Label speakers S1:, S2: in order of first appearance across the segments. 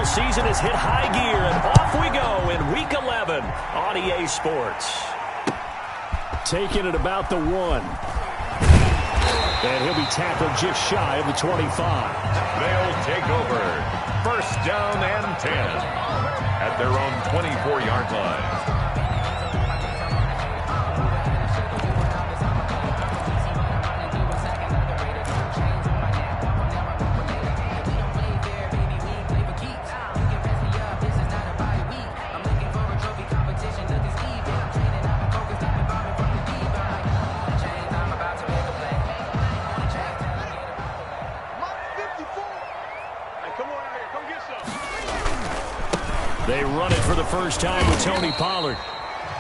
S1: NFL season has hit high gear, and off we go in Week 11 on EA Sports. Taking it about the 1. And he'll be tackled just shy of the 25.
S2: They'll take over. First down and 10 at their own 24-yard line.
S1: They run it for the first time with Tony Pollard.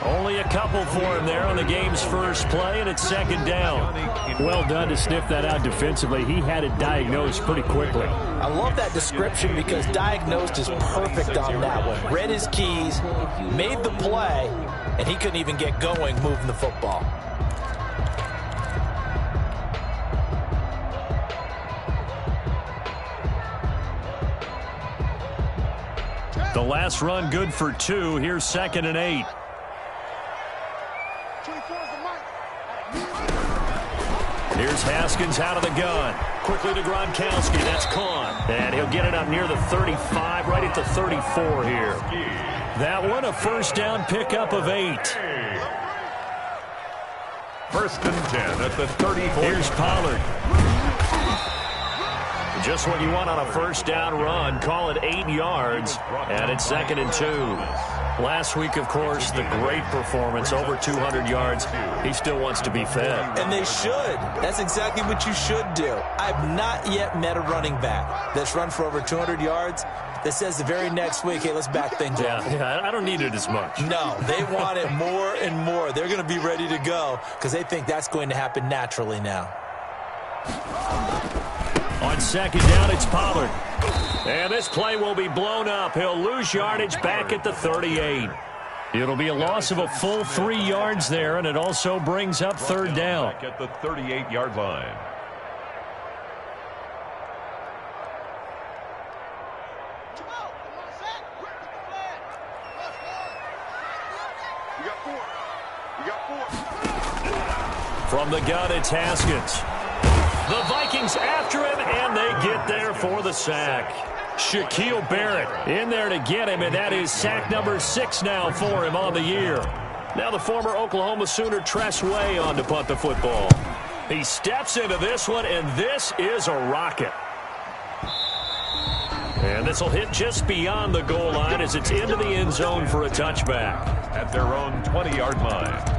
S1: Only a couple for him there on the game's first play, and it's second down. Well done to sniff that out defensively. He had it diagnosed pretty quickly.
S3: I love that description because diagnosed is perfect on that one. Read his keys, made the play, and he couldn't even get going moving the football.
S1: The last run good for 2. Here's 2nd and 8. Here's Haskins out of the gun. Quickly to Gronkowski. That's caught. And he'll get it up near the 35, right at the 34 here. That one, a first down pickup of 8.
S2: First and 10 at the 34.
S1: Here's Pollard. Just what you want on a first down run. Call it 8 yards, and it's 2nd and 2. Last week, of course, the great performance, over 200 yards. He still wants to be fed.
S3: And they should. That's exactly what you should do. I've not yet met a running back that's run for over 200 yards that says the very next week, hey, let's back things up.
S1: Yeah, I don't need it as much.
S3: No, they want it more and more. They're going to be ready to go because they think that's going to happen naturally now.
S1: On second down, it's Pollard. And this play will be blown up. He'll lose yardage back at the 38. It'll be a loss of a full 3 yards there, and it also brings up third down.
S2: Back at the 38-yard line.
S1: From the gun, it's Haskins. The Vikings after him, and they get there for the sack. Shaquille Barrett in there to get him, and that is sack number 6 now for him on the year. Now the former Oklahoma Sooner Tress Way on to punt the football. He steps into this one, and this is a rocket. And this will hit just beyond the goal line as it's into the end zone for a touchback.
S2: At their own 20-yard line.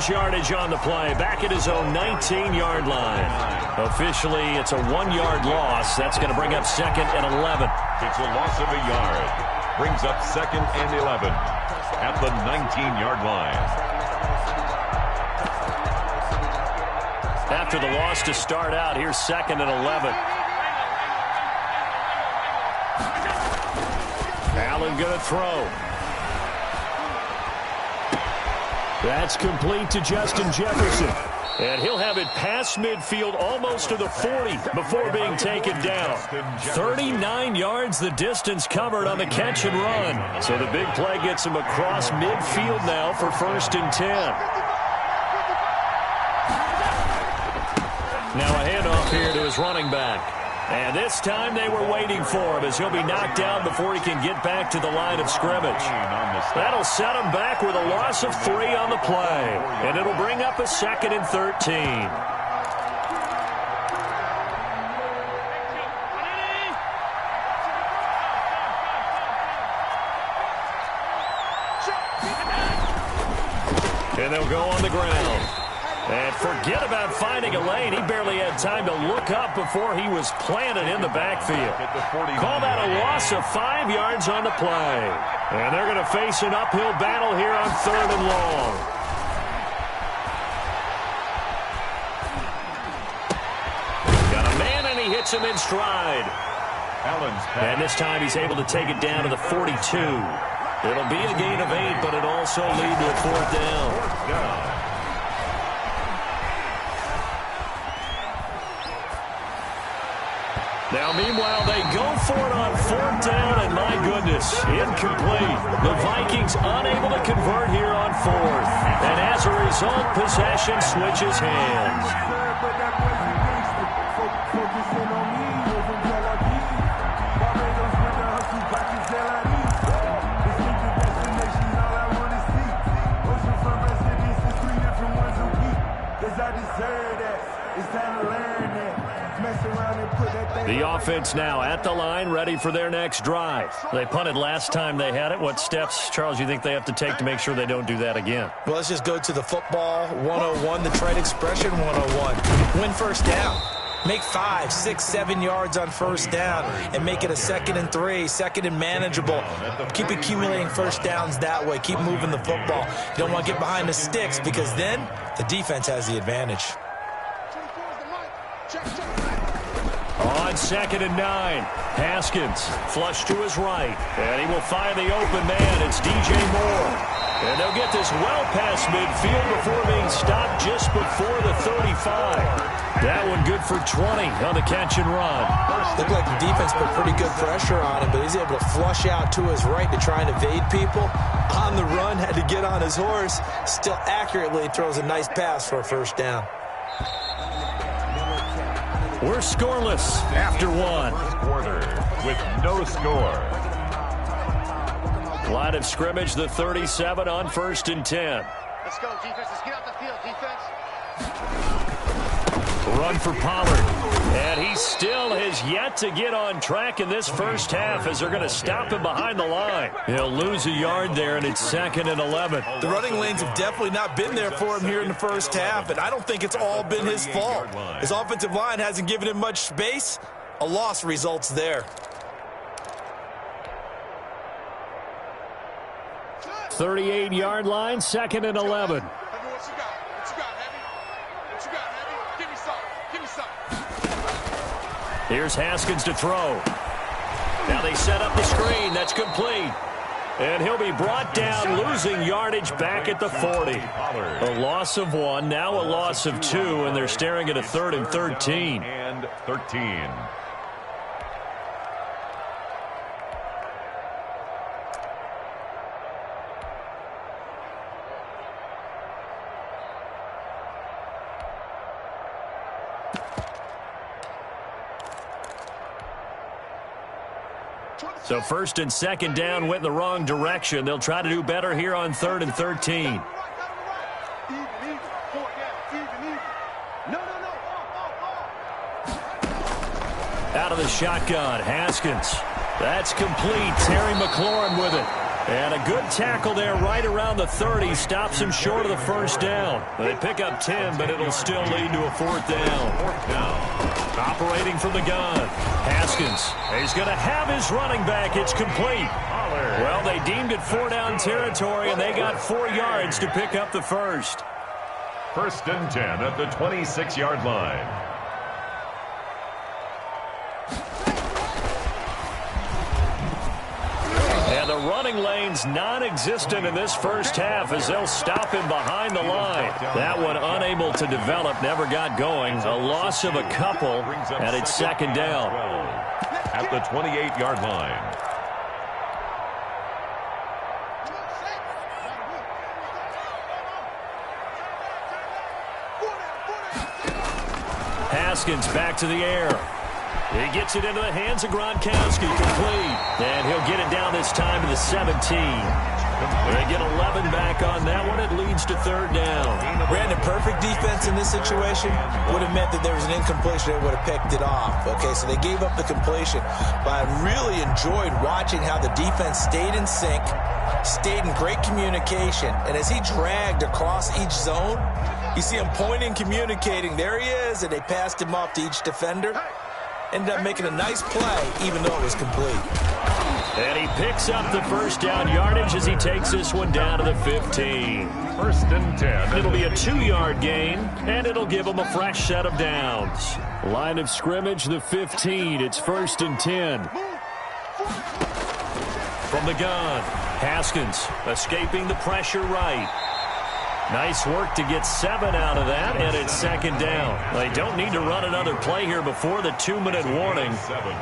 S1: Yardage on the play, back at his own 19-yard line. Officially, it's a 1-yard loss. That's going to bring up 2nd and 11.
S2: It's a loss of a yard. Brings up 2nd and 11 at the 19-yard line.
S1: After the loss to start out, here's 2nd and 11. Allen going to throw. That's complete to Justin Jefferson. And he'll have it past midfield almost to the 40 before being taken down. 39 yards the distance covered on the catch and run. So the big play gets him across midfield now for 1st and 10. Now a handoff here to his running back. And this time they were waiting for him as he'll be knocked down before he can get back to the line of scrimmage. That'll set him back with a loss of 3 on the play. And it'll bring up a 2nd and 13. And they'll go on the ground. And forget about finding a lane. He barely had time to look up before he was planted in the backfield. Call that a loss of 5 yards on the play. And they're going to face an uphill battle here on 3rd and long. puts him in stride. And this time he's able to take it down to the 42. It'll be a gain of 8, but it'll also lead to a 4th down. Now, meanwhile, they go for it on 4th down, and my goodness, incomplete. The Vikings unable to convert here on 4th. And as a result, possession switches hands. The offense now at the line, ready for their next drive. They punted last time they had it. What steps, Charles, you think they have to take to make sure they don't do that again?
S3: Well, let's just go to the football 101, the trade expression 101. Win first down. Make 5, 6, 7 yards on first down and make it a 2nd and 3, 2nd and manageable. Keep accumulating first downs that way. Keep moving the football. You don't want to get behind the sticks because then the defense has the advantage.
S1: On 2nd and 9, Haskins flush to his right, and he will find the open man. It's DJ Moore. And they'll get this well past midfield before being stopped just before the 35. That one good for 20 on the catch and run.
S3: Looked like the defense put pretty good pressure on him, but he's able to flush out to his right to try and evade people. On the run, had to get on his horse. Still accurately throws a nice pass for a first down.
S1: We're scoreless after one.
S2: First quarter with no score.
S1: Line of scrimmage, the 37 on 1st and 10.
S4: Let's go, defense. Let's get out the field, defense.
S1: Run for Pollard. And he still has yet to get on track in this first half as they're going to stop him behind the line. He'll lose a yard there, and it's 2nd and 11.
S3: The running lanes have definitely not been there for him here in the first half, and I don't think it's all been his fault. His offensive line hasn't given him much space. A loss results there.
S1: 38-yard line, 2nd and 11. Here's Haskins to throw. Now they set up the screen. That's complete. And he'll be brought down, losing yardage back at the 40. A loss of 1, now a loss of 2, and they're staring at a 3rd and 13.
S2: And 13.
S1: So 1st and 2nd down went in the wrong direction. They'll try to do better here on 3rd and 13. Out of the shotgun, Haskins. That's complete. Terry McLaurin with it. And a good tackle there right around the 30. Stops him short of the first down. They pick up 10, but it'll still lead to a 4th down. 4th down. Operating from the gun. Haskins. He's going to have his running back. It's complete. Well, they deemed it 4-down territory, and they got 4 yards to pick up the first.
S2: 1st and 10 at the 26-yard line.
S1: And the running lane's non-existent in this first half as they'll stop him behind the line. That one unable to develop, never got going. A loss of a couple, and it's 2nd down.
S2: At the 28-yard line.
S1: Haskins back to the air. He gets it into the hands of Gronkowski, complete. And he'll get it down this time to the 17. They get 11 back on that one. It leads to 3rd down.
S3: Brandon, perfect defense in this situation would have meant that there was an incompletion. They would have picked it off. Okay, so they gave up the completion. But I really enjoyed watching how the defense stayed in sync, stayed in great communication. And as he dragged across each zone, you see him pointing, communicating. There he is, and they passed him off to each defender. Ended up making a nice play, even though it was complete.
S1: And he picks up the first down yardage as he takes this one down to the 15.
S2: 1st and 10.
S1: It'll be a 2-yard gain, and it'll give him a fresh set of downs. Line of scrimmage, the 15. It's 1st and 10. From the gun, Haskins escaping the pressure right. Nice work to get 7 out of that, and it's 2nd down. They don't need to run another play here before the 2-minute warning.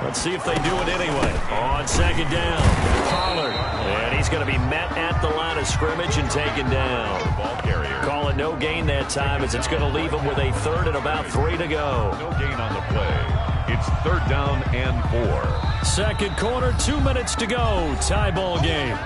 S1: Let's see if they do it anyway. On 2nd down, Pollard. And he's going to be met at the line of scrimmage and taken down. Call it no gain that time as it's going to leave him with a 3rd and about 3 to go.
S2: No gain on the play. It's 3rd down and 4.
S1: Second quarter, 2 minutes to go. Tie ball game.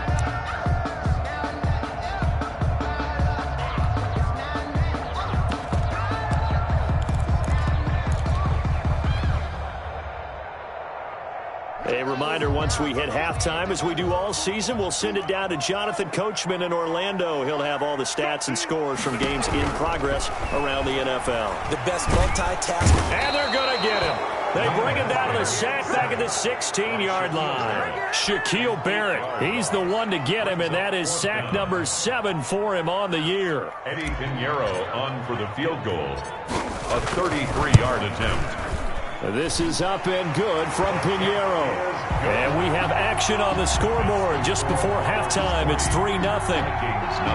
S1: A reminder, once we hit halftime, as we do all season, we'll send it down to Jonathan Coachman in Orlando. He'll have all the stats and scores from games in progress around the NFL.
S3: The best multitasker.
S1: And they're going to get him. They bring him down to the sack back at the 16-yard line. Shaquille Barrett, he's the one to get him, and that is sack number 7 for him on the year.
S2: Eddie Pinheiro on for the field goal. A 33-yard attempt.
S1: This is up and good from Pinheiro. And we have action on the scoreboard just before halftime. It's 3-0.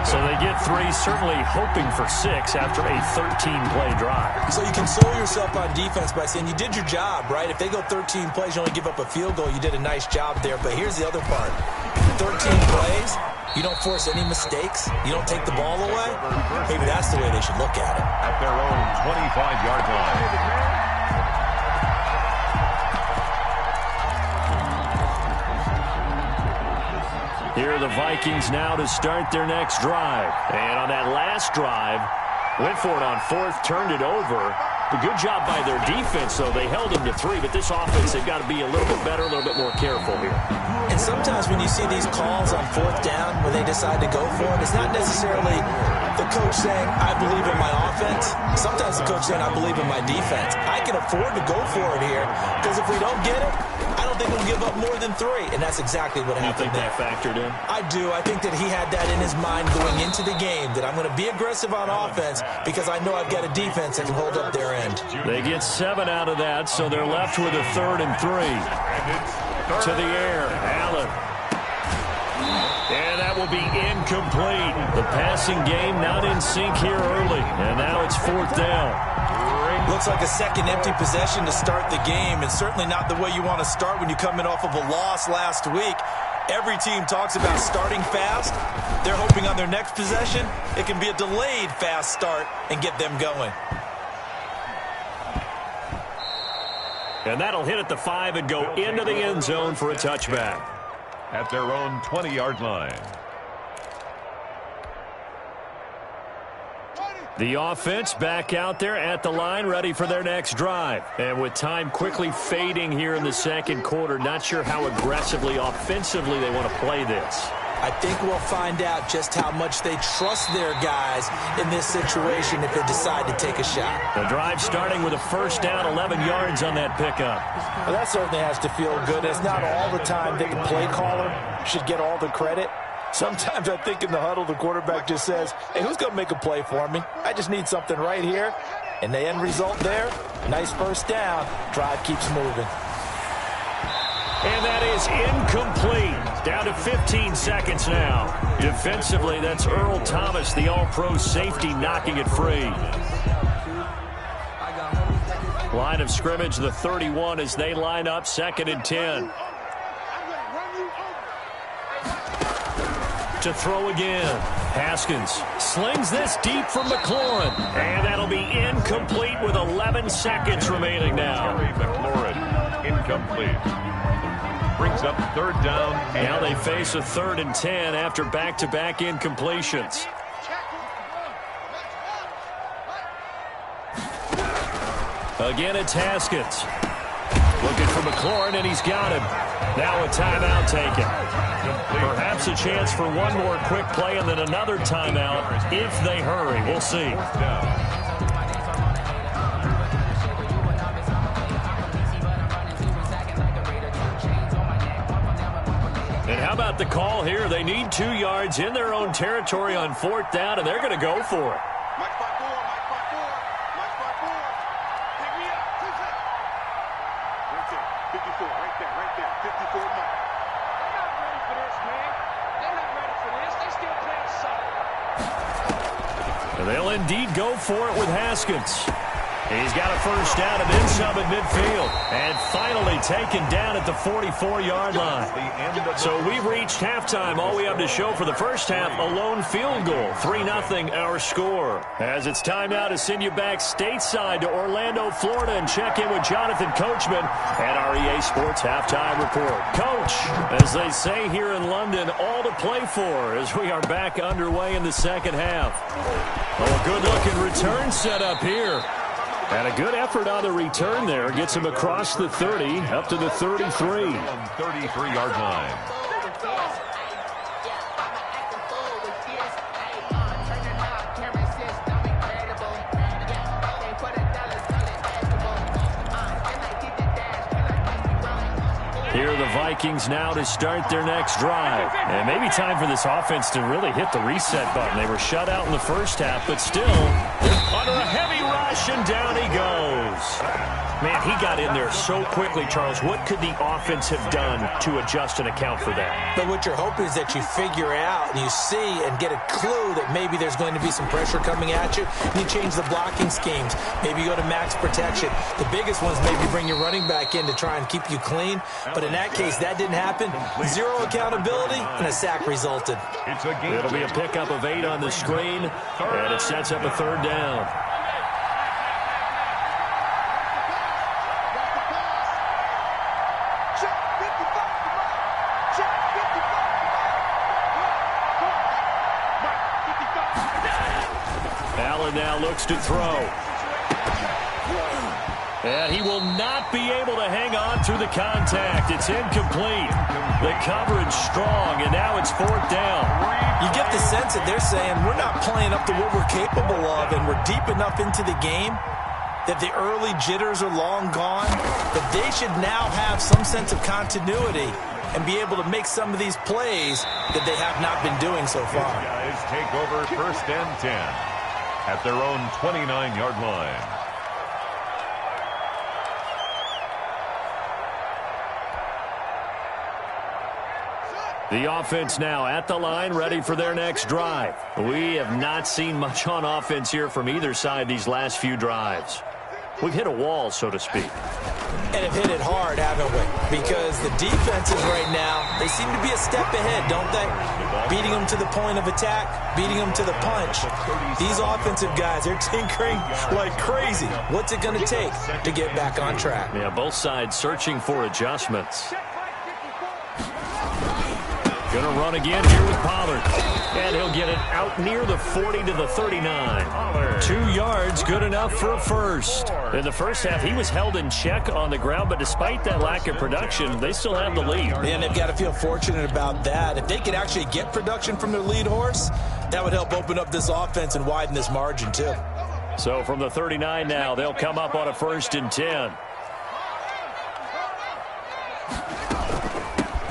S1: So they get 3, certainly hoping for 6 after a 13-play drive.
S3: So you console yourself on defense by saying you did your job, right? If they go 13 plays, you only give up a field goal, you did a nice job there. But here's the other part. 13 plays, you don't force any mistakes, you don't take the ball away. Maybe that's the way they should look at it.
S2: At their own 25-yard line.
S1: Here are the Vikings now to start their next drive. And on that last drive, went for it on 4th, turned it over. A good job by their defense, though. They held them to 3, but this offense, they've got to be a little bit better, a little bit more careful here.
S3: And sometimes when you see these calls on 4th down, when they decide to go for it, it's not necessarily the coach saying, I believe in my offense. Sometimes the coach saying, I believe in my defense. I can afford to go for it here, because if we don't get it, I don't think we'll give up more than 3, and that's exactly what happened there.
S1: You think that factored in?
S3: I do. I think that he had that in his mind going into the game, that I'm going to be aggressive on offense because I know I've got a defense that can hold up their end.
S1: They get 7 out of that, so they're left with a 3rd and 3. To the air, Allen. And that will be incomplete. The passing game not in sync here early, and now it's 4th down.
S3: Looks like a second empty possession to start the game, and certainly not the way you want to start when you come in off of a loss last week. Every team talks about starting fast. They're hoping on their next possession, it can be a delayed fast start and get them going.
S1: And that'll hit at the 5 and go into the end zone for a touchback.
S2: At their own 20-yard line.
S1: The offense back out there at the line, ready for their next drive. And with time quickly fading here in the second quarter, not sure how aggressively, offensively they want to play this.
S3: I think we'll find out just how much they trust their guys in this situation if they decide to take a shot.
S1: The drive starting with a 1st down, 11 yards on that pickup.
S3: Well, that certainly has to feel good. It's not all the time that the play caller should get all the credit. Sometimes I think in the huddle, the quarterback just says, hey, who's going to make a play for me? I just need something right here. And the end result there, nice 1st down. Drive keeps moving.
S1: And that is incomplete. Down to 15 seconds now. Defensively, that's Earl Thomas, the all-pro safety, knocking it free. Line of scrimmage, the 31 as they line up, 2nd and 10. To throw again. Haskins slings this deep from McLaurin. And that'll be incomplete with 11 seconds remaining now.
S2: McLaurin, incomplete. Brings up 3rd down.
S1: Now they face a 3rd and 10 after back-to-back incompletions. Again, it's Haskins. Looking for McLaurin, and he's got him. Now a timeout taken. Perhaps a chance for one more quick play and then another timeout if they hurry. We'll see. And how about the call here? They need 2 yards in their own territory on 4th down, and they're going to go for it. They'll indeed go for it with Haskins. He's got a first down and then some at midfield. And finally taken down at the 44-yard line. So we've reached halftime. All we have to show for the first half, a lone field goal. 3-0 our score. As it's time now to send you back stateside to Orlando, Florida, and check in with Jonathan Coachman and our EA Sports Halftime Report. Coach, as they say here in London, all to play for as we are back underway in the second half. Oh, a good-looking return set up here. And a good effort on the return there. Gets him across the 30, up to the 33.
S2: 33-yard line.
S1: Here are the Vikings now to start their next drive. And maybe time for this offense to really hit the reset button. They were shut out in the first half, but still under a heavy rush, and down he goes. Man, he got in there so quickly, Charles. What could the offense have done to adjust and account for that?
S3: But what you're hoping is that you figure out and you see and get a clue that maybe there's going to be some pressure coming at you, and you change the blocking schemes. Maybe you go to max protection. The biggest ones maybe bring your running back in to try and keep you clean. But in that case, that didn't happen. Zero accountability, and a sack resulted.
S1: It'll be a pickup of 8 on the screen, and it sets up a third down. Allen now looks to throw. And he will not be able to hang on through the contact. It's incomplete. The coverage strong, and now it's fourth down.
S3: You get the sense that they're saying we're not playing up to what we're capable of, and we're deep enough into the game that the early jitters are long gone, that they should now have some sense of continuity and be able to make some of these plays that they have not been doing so far.
S2: Guys take over first and 10 at their own 29-yard line.
S1: The offense now at the line, ready for their next drive. We have not seen much on offense here from either side these last few drives. We've hit a wall, so to speak.
S3: And have hit it hard, haven't we? Because the defenses right now, they seem to be a step ahead, don't they? Beating them to the point of attack, beating them to the punch. These offensive guys, they're tinkering like crazy. What's it going to take to get back on track?
S1: Yeah, both sides searching for adjustments. Going to run again here with Pollard. And he'll get it out near the 40 to the 39. 2 yards, good enough for a first. In the first half, he was held in check on the ground, but despite that lack of production, they still have the lead.
S3: And they've got to feel fortunate about that. If they could actually get production from their lead horse, that would help open up this offense and widen this margin, too.
S1: So from the 39 now, they'll come up on a 1st and 10.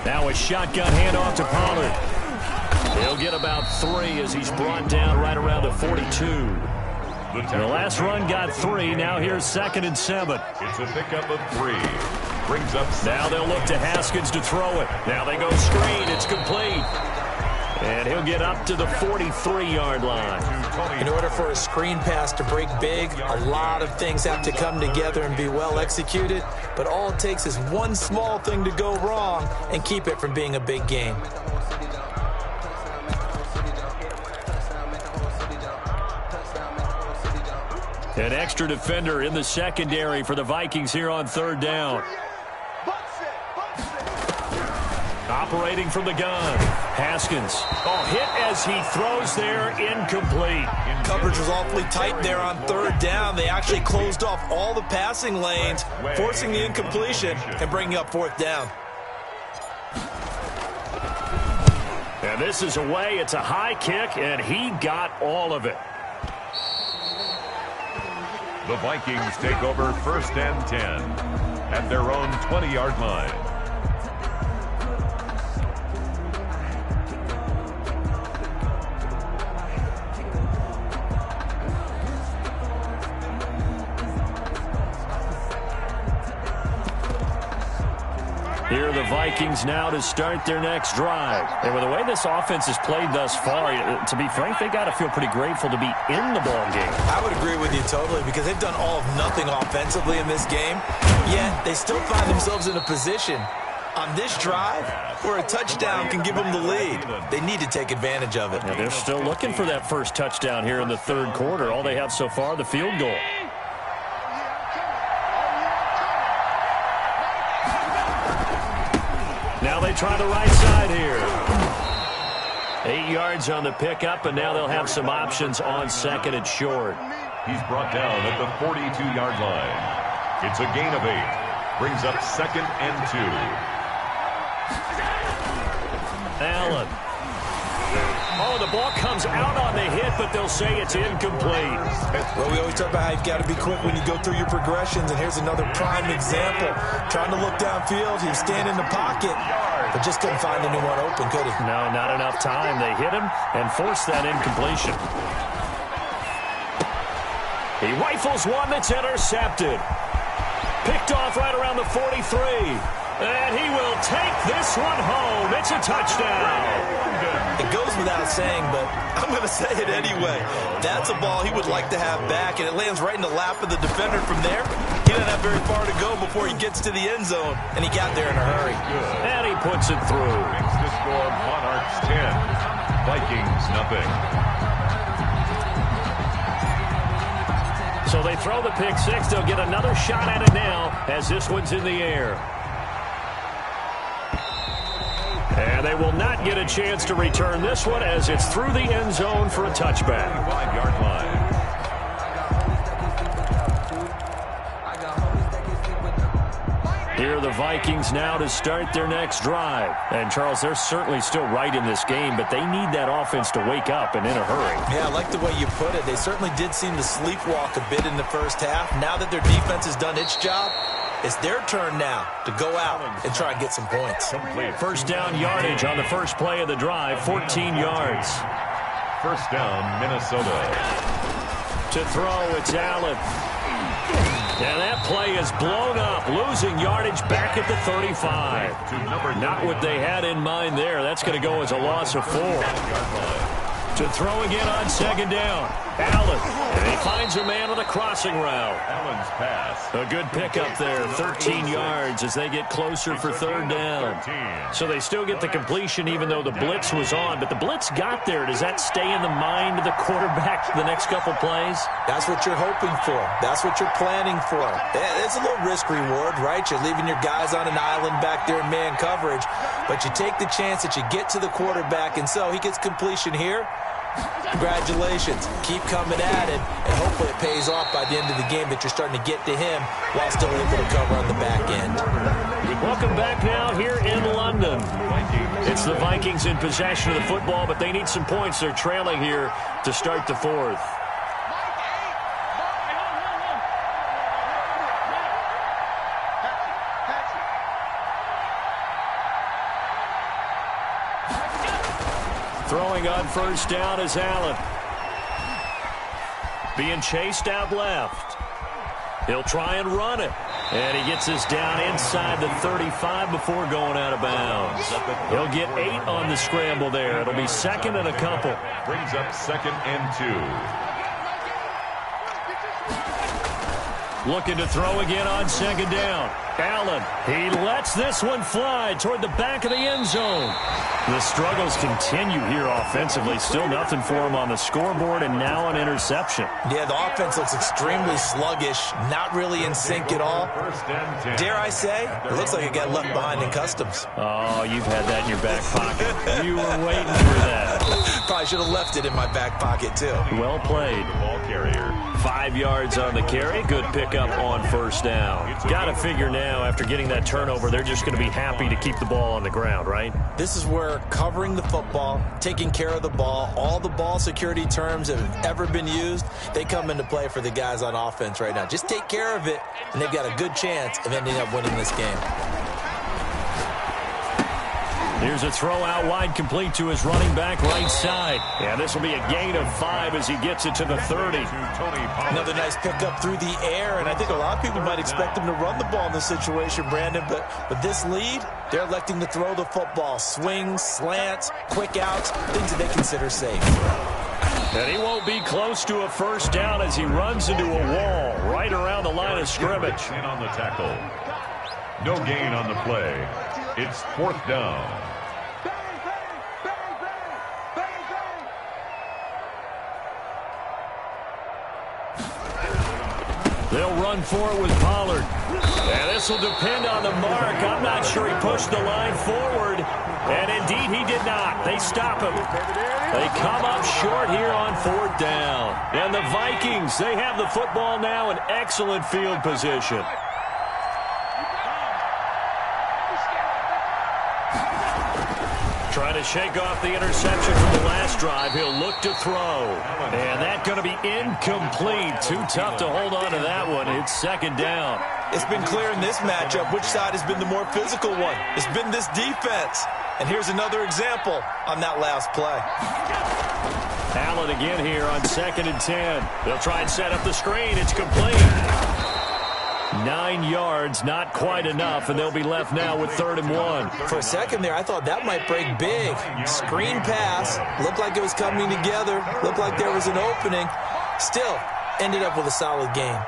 S1: Now a shotgun handoff to Pollard. He'll get about 3 as he's brought down right around the 42. The last run got 3. Now here's 2nd and 7.
S2: It's a pickup of 3. Brings up 7.
S1: Now they'll look to Haskins to throw it. Now they go screen. It's complete. And he'll get up to the 43-yard line.
S3: In order for a screen pass to break big, a lot of things have to come together and be well executed. But all it takes is one small thing to go wrong and keep it from being a big game.
S1: An extra defender in the secondary for the Vikings here on 3rd down. Operating from the gun. Haskins. Oh, hit as he throws there. Incomplete.
S3: Coverage was awfully tight there on 3rd down. They actually closed off all the passing lanes, forcing the incompletion and bringing up 4th down.
S1: And this is away. It's a high kick, and he got all of it.
S2: The Vikings take over 1st and 10 at their own 20-yard line.
S1: Here are the Vikings now to start their next drive. And with the way this offense has played thus far, to be frank, they got to feel pretty grateful to be in the ball game.
S3: I would agree with you totally because they've done all of nothing offensively in this game, yet they still find themselves in a position on this drive where a touchdown can give them the lead. They need to take advantage of it.
S1: Yeah, they're still looking for that first touchdown here in the third quarter. All they have so far, the field goal. Now they try the right side here. 8 yards on the pickup, and now they'll have some options on second and short.
S2: He's brought down at the 42-yard line. It's a gain of 8. Brings up second and 2.
S1: Allen. Oh, the ball comes out on the hit, but they'll say it's incomplete.
S3: Well, we always talk about how you've got to be quick when you go through your progressions, and here's another prime example. Trying to look downfield, he was standing in the pocket, but just couldn't find anyone open, could he?
S1: No, not enough time. They hit him and forced that incompletion. He rifles one that's intercepted. Picked off right around the 43. And he will take this one home. It's a touchdown.
S3: It goes without saying, but I'm going to say it anyway. That's a ball he would like to have back, and it lands right in the lap of the defender from there. He doesn't have very far to go before he gets to the end zone, and he got there in a hurry.
S1: And he puts it through.
S2: Makes the score Monarchs 10, Vikings nothing.
S1: So they throw the pick six. They'll get another shot at it now as this one's in the air. And they will not get a chance to return this one as it's through the end zone for a touchback.
S2: 5-yard line.
S1: Here are the Vikings now to start their next drive. And, Charles, they're certainly still right in this game, but they need that offense to wake up and in a hurry.
S3: Yeah, I like the way you put it. They certainly did seem to sleepwalk a bit in the first half. Now that their defense has done its job, it's their turn now to go out and try and get some points.
S1: First down yardage on the first play of the drive, 14 yards.
S2: First down, Minnesota.
S1: To throw, it's Allen. And that play is blown up, losing yardage back at the 35. Not what they had in mind there. That's going to go as a loss of 4. To throw again on second down. Allen. And he finds a man on the crossing route.
S2: Allen's pass.
S1: A good pickup there, 13 yards as they get closer for third down. So they still get the completion even though the blitz was on. But the blitz got there. Does that stay in the mind of the quarterback the next couple plays?
S3: That's what you're hoping for. That's what you're planning for. It's a little risk-reward, right? You're leaving your guys on an island back there in man coverage. But you take the chance that you get to the quarterback, and so he gets completion here. Congratulations. Keep coming at it, and hopefully it pays off by the end of the game that you're starting to get to him while still able to cover on the back end.
S1: Welcome back now here in London. It's the Vikings in possession of the football, but they need some points. They're trailing here to start the fourth. Throwing on first down is Allen. Being chased out left. He'll try and run it. And he gets this down inside the 35 before going out of bounds. He'll get 8 on the scramble there. It'll be second and a couple.
S2: Brings up second and 2.
S1: Looking to throw again on second down. Allen, he lets this one fly toward the back of the end zone. The struggles continue here offensively. Still nothing for him on the scoreboard, and now an interception.
S3: Yeah, the offense looks extremely sluggish, not really in sync at all. Dare I say, it looks like it got left behind in customs.
S1: Oh, you've had that in your back pocket. You were waiting for that.
S3: Probably should have left it in my back pocket, too.
S1: Well played.
S2: Ball carrier.
S1: 5 yards on the carry. Good pickup on first down. Got to figure now, after getting that turnover, they're just going to be happy to keep the ball on the ground, right?
S3: This is where covering the football, taking care of the ball, all the ball security terms that have ever been used, they come into play for the guys on offense right now. Just take care of it, and they've got a good chance of ending up winning this game.
S1: Here's a throw out wide, complete to his running back right side. And this will be a gain of 5 as he gets it to the 30.
S3: Another nice pickup through the air, and I think a lot of people might expect him to run the ball in this situation, Brandon, but this lead, they're electing to throw the football. Swings, slants, quick outs, things that they consider safe.
S1: And he won't be close to a first down as he runs into a wall right around the line of scrimmage.
S2: In on the tackle. No gain on the play. It's 4th down.
S1: They'll run for it with Pollard. And this will depend on the mark. I'm not sure he pushed the line forward. And indeed, he did not. They stop him. They come up short here on 4th down. And the Vikings, they have the football now in excellent field position. Trying to shake off the interception from the last drive. He'll look to throw. And that's going to be incomplete. Too tough to hold on to that one. It's 2nd down.
S3: It's been clear in this matchup which side has been the more physical one. It's been this defense. And here's another example on that last play.
S1: Allen again here on 2nd and 10. They'll try and set up the screen. It's complete. 9 yards, not quite enough, and they'll be left now with 3rd and 1.
S3: For a second there, I thought that might break big. Screen pass. Looked like it was coming together. Looked like there was an opening. Still, ended up with a solid game.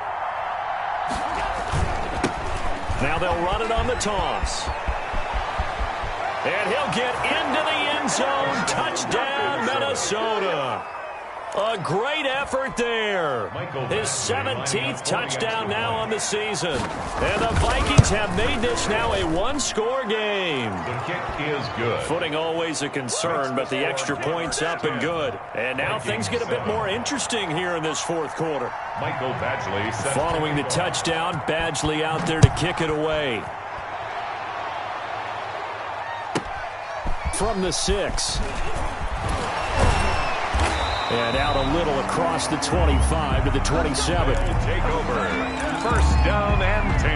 S1: Now they'll run it on the toss. And he'll get into the end zone. Touchdown, Minnesota. A great effort there. His 17th touchdown now on the season. And the Vikings have made this now a one-score game.
S2: The kick is good.
S1: Footing always a concern, but the extra point's up and good. And now things get a bit more interesting here in this 4th quarter.
S2: Michael Badgley
S1: following the touchdown, Badgley out there to kick it away. From the 6. And out a little across the 25 to the 27.
S2: Take over. 1st down and 10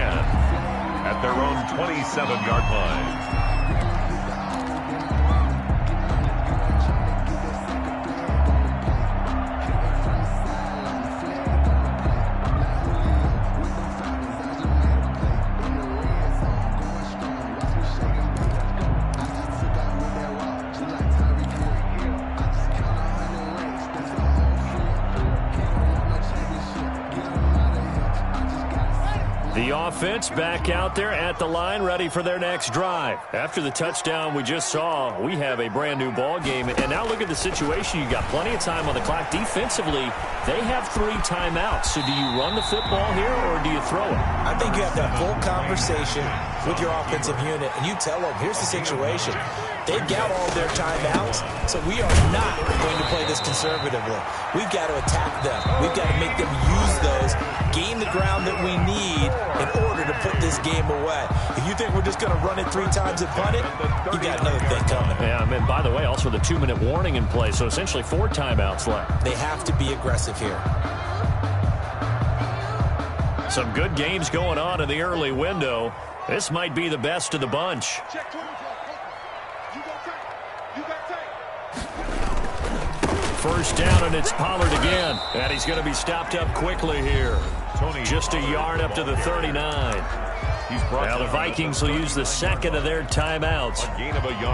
S2: at their own 27-yard line.
S1: Offense back out there at the line, ready for their next drive. After the touchdown we just saw, we have a brand new ball game. And now look at the situation. You got plenty of time on the clock. Defensively, they have 3 timeouts. So do you run the football here or do you throw it?
S3: I think you have that full conversation with your offensive unit, and you tell them, here's the situation. They've got all their timeouts, so we are not going to play this conservatively. We've got to attack them. We've got to make them use those, gain the ground that we need in order to put this game away. If you think we're just going to run it 3 times and punt it, you got another thing coming.
S1: Yeah, and by the way, also the 2-minute warning in play, so essentially 4 timeouts left.
S3: They have to be aggressive here.
S1: Some good games going on in the early window. This might be the best of the bunch. First down, and it's Pollard again. And he's going to be stopped up quickly here. Just a yard up to the 39. Now the Vikings will use the 2nd of their timeouts.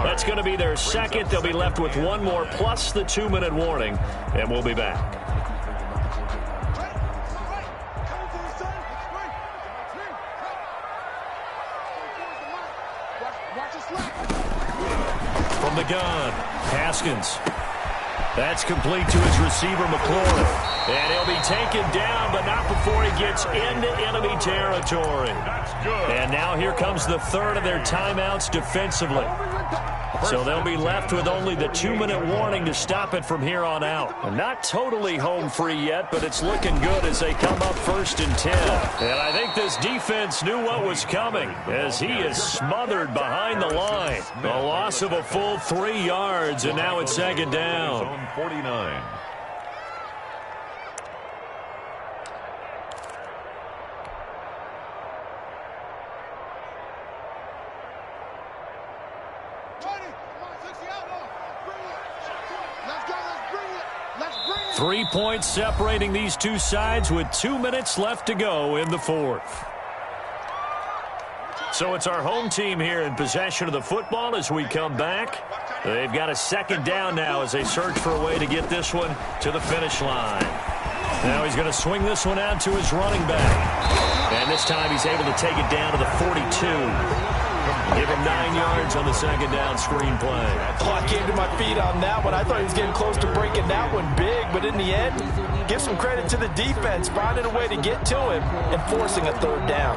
S1: That's going to be their 2nd. They'll be left with 1 more plus the 2-minute warning. And we'll be back. From the gun, Haskins. That's complete to his receiver, McLaurin. And he'll be taken down, but not before he gets into enemy territory. And now here comes the 3rd of their timeouts defensively. So they'll be left with only the 2-minute warning to stop it from here on out. And not totally home free yet, but it's looking good as they come up 1st and 10. And I think this defense knew what was coming as he is smothered behind the line. The loss of a full 3 yards, and now it's 2nd down.
S2: Zone 49.
S4: Ready?
S1: 3 points separating these two sides with 2 minutes left to go in the fourth. So it's our home team here in possession of the football as we come back. They've got a second down now as they search for a way to get this one to the finish line. Now he's going to swing this one out to his running back. And this time he's able to take it down to the 42. Give him 9 yards on the second down screen play.
S3: Oh, I came to my feet on that one. I thought he was getting close to breaking that one big, but in the end, give some credit to the defense, finding a way to get to him and forcing a third down.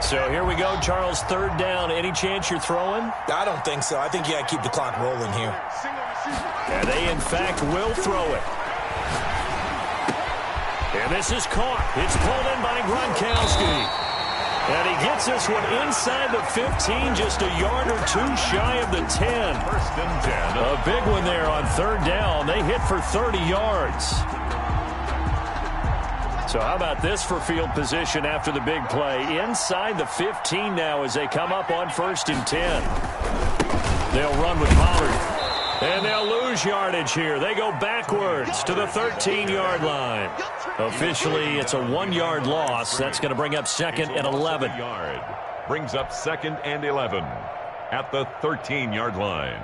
S1: So here we go, Charles, third down. Any chance you're throwing?
S3: I don't think so. I think you got to keep the clock rolling here.
S1: And they, in fact, will throw it. And this is caught. It's pulled in by Gronkowski. And he gets this one inside the 15, just a yard or two shy of the 10.
S2: First and 10.
S1: A big one there on third down. They hit for 30 yards. So how about this for field position after the big play? Inside the 15 now as they come up on first and 10. They'll run with Pollard. And they'll lose yardage here. They go backwards to the 13-yard line. Officially, it's a 1-yard loss. That's going to bring up second and 11.
S2: Brings up second and 11 at the 13-yard line.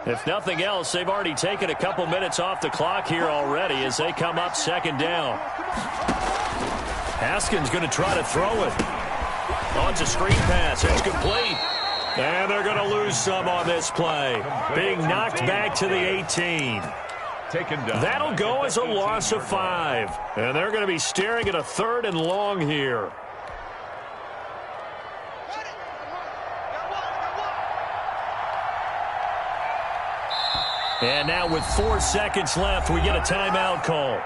S1: If nothing else, they've already taken a couple minutes off the clock here already as they come up second down. Haskins going to try to throw it. Oh, it's a screen pass. It's complete. And they're going to lose some on this play. Being knocked back to the 18.
S2: Taken down.
S1: That'll go as a loss of 5. And they're going to be staring at a third and long here. And now with 4 seconds left, we get a timeout call.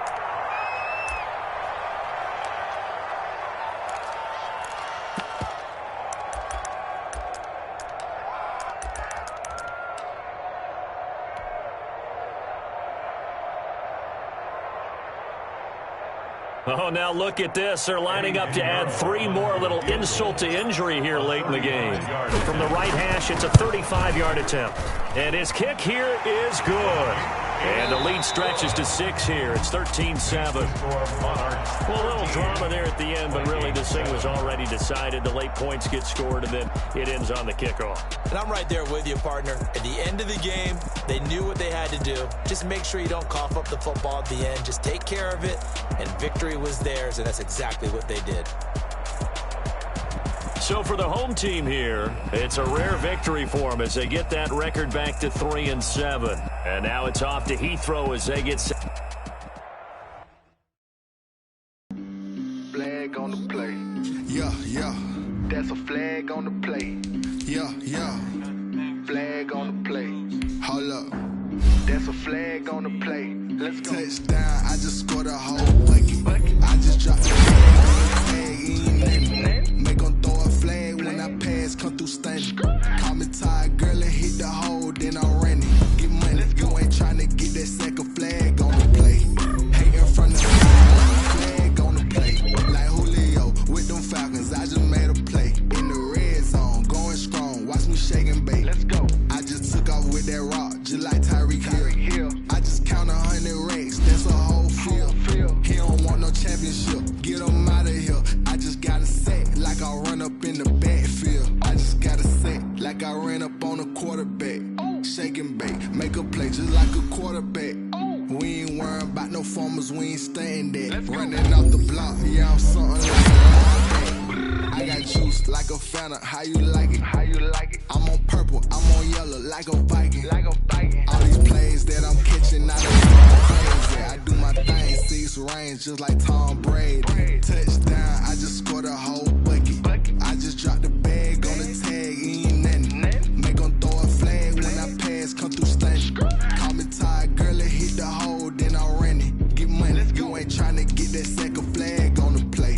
S1: Oh, now look at this. They're lining up to add 3 more, a little insult to injury here late in the game. From the right hash, it's a 35-yard attempt. And his kick here is good. And the lead stretches to 6 here. It's 13-7. Well, a little drama there at the end, but really this thing was already decided. The late points get scored, and then it ends on the kickoff.
S3: And I'm right there with you, partner. At the end of the game, they knew what they had to do. Just make sure you don't cough up the football at the end. Just take care of it, and victory was theirs, and that's exactly what they did.
S1: So for the home team here, it's a rare victory for them as they get that record back to 3-7. And now it's off to Heathrow as they get set.
S5: Flag on the play.
S6: Yeah, yeah.
S5: That's a flag on the play.
S6: Yeah, yeah.
S5: Flag on the play.
S6: Hold up.
S5: That's a flag on the play. Let's go.
S6: Touchdown, I just scored a whole bucket. I just dropped the flag. Make them throw a flag when I pass, come through stunning. Call me tired, girl, and hit the hole, then I'm running. Get money, you ain't trying to get that second flag on the play. Hating from the side, flag on the play. Like Julio with them Falcons, I just made a play. In the red zone, going strong, watch me shake and bake.
S5: Let's go.
S6: I just took off with that rock, just like Tyreek Hill. I just count 100 racks, that's a whole field. He don't want no championship, get him out of here. I just got a set, like I run up in the backfield. I just got a set, like I ran up on a quarterback. Shake and bake, make a play just like a quarterback. We ain't worrying about no formers, we ain't staying there. Running off the block, yeah, I'm something like a I got juice like a Fanta, how you like it?
S5: How you like it?
S6: I'm on purple, I'm on yellow, like a Viking.
S5: Like a Viking.
S6: All these plays that I'm catching, I don't crazy. I do my thing, 6 range, just like Tom Brady. Touchdown, I just scored a whole bucket. I just dropped the bag on the tag, ain't nothing. Make them throw a flag when I pass, come through stunning. Call me tired, girl, and hit the hole, then I'm running. Get money, you ain't trying to get that second flag on the play.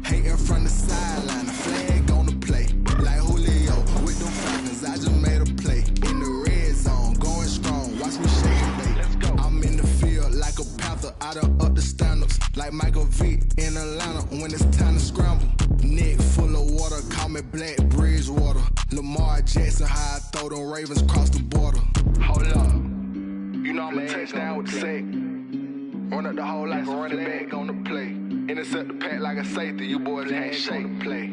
S6: Hating from the sideline, a flag on the play. Like Julio with them Falcons, I just made a play. In the red zone, going strong, watch me shake and bake. I'm in the field like a Panther, I done up the standards. Like Michael Vick in Atlanta when it's time to scramble. Neck full of water, call me Black Bridgewater. Lamar Jackson, how I throw them Ravens cross the border.
S5: Hold up. with the sack. Run up the hole like a running back on the play. Intercept the pack like a safety, you boys ain't on the play.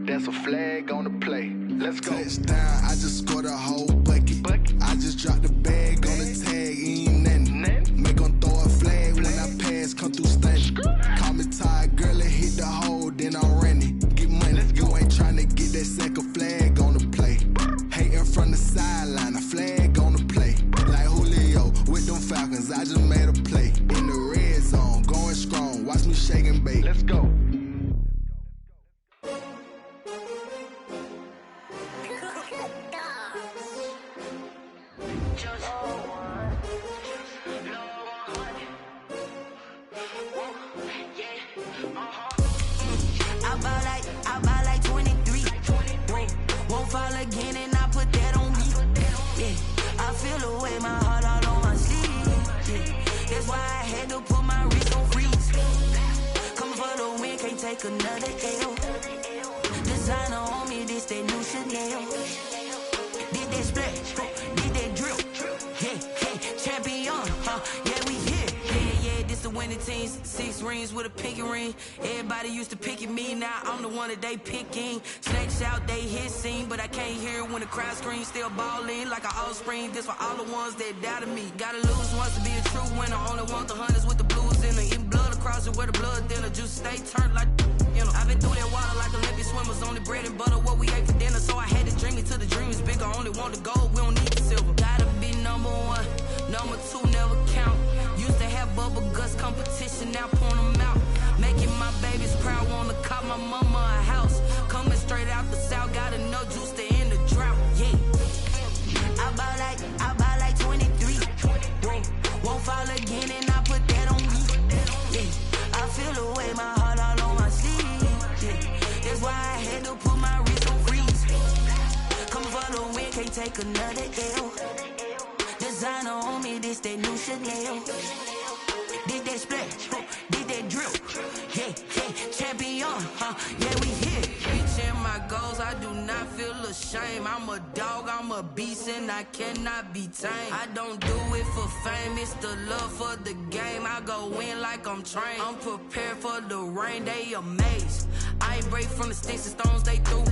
S5: That's a flag on the play. Let's go.
S6: Touchdown, I just scored a whole bucket. I just dropped the bag on the tag, ain't nothing. Make 'em throw a flag when I pass, come through stunning. Call me tired, girl, and hit the hole, then I'm running. Get money, you ain't tryna get that second flag on the play. Hating from the sideline, a flag on the play. Like Julio with them Falcons, I just made a play. In the red zone, going strong, watch me shake and bake.
S5: Let's go.
S7: I buy like 23. Won't fall again and I put that on me. Yeah, I feel the way, my heart all on my sleeve. Yeah, that's why I had to put my wrist on freeze. Coming for the win, can't take another L. Designer on me, this that new Chanel. Did that splash, did that drill. Yeah, champion, yeah, we here. Yeah, this the winning teams. 6 rings with a pinky ring. Everybody used to picking me, now I'm the one that they picking. Snakes out, they hit scene, but I can't hear it when the crowd screams. Still balling like an offspring. This for all the ones that doubted me. Gotta lose once to be a true winner. Only want the hunters with the blues in the eating blood across it where the blood dinner. Juice stay turned like, you know. I've been through that water like Olympic swimmers. Only bread and butter, what we ate for dinner. So I had to dream it till the dream is bigger. Only want the gold, we don't need the silver. Gotta be number 1, number 2 never count. Used to have bubble guts competition, now point them out. Making my babies proud, wanna cop my mama a house. Coming straight out the south, got enough juice to end the drought. Yeah, I buy like 23. Won't fall again and I put that on me. Yeah, I feel the way, my heart all on my sleeve. Yeah, that's why I had to put my wrist on freeze. Coming for the win, can't take another L. Designer on me, this that new Chanel. Did that splash, did that drill. Yeah, champion, yeah, we here. Reaching my goals, I do not feel ashamed. I'm a dog, I'm a beast, and I cannot be tamed. I don't do it for fame, it's the love for the game. I go in like I'm trained. I'm prepared for the rain, they amazed. I ain't break from the sticks and stones they threw.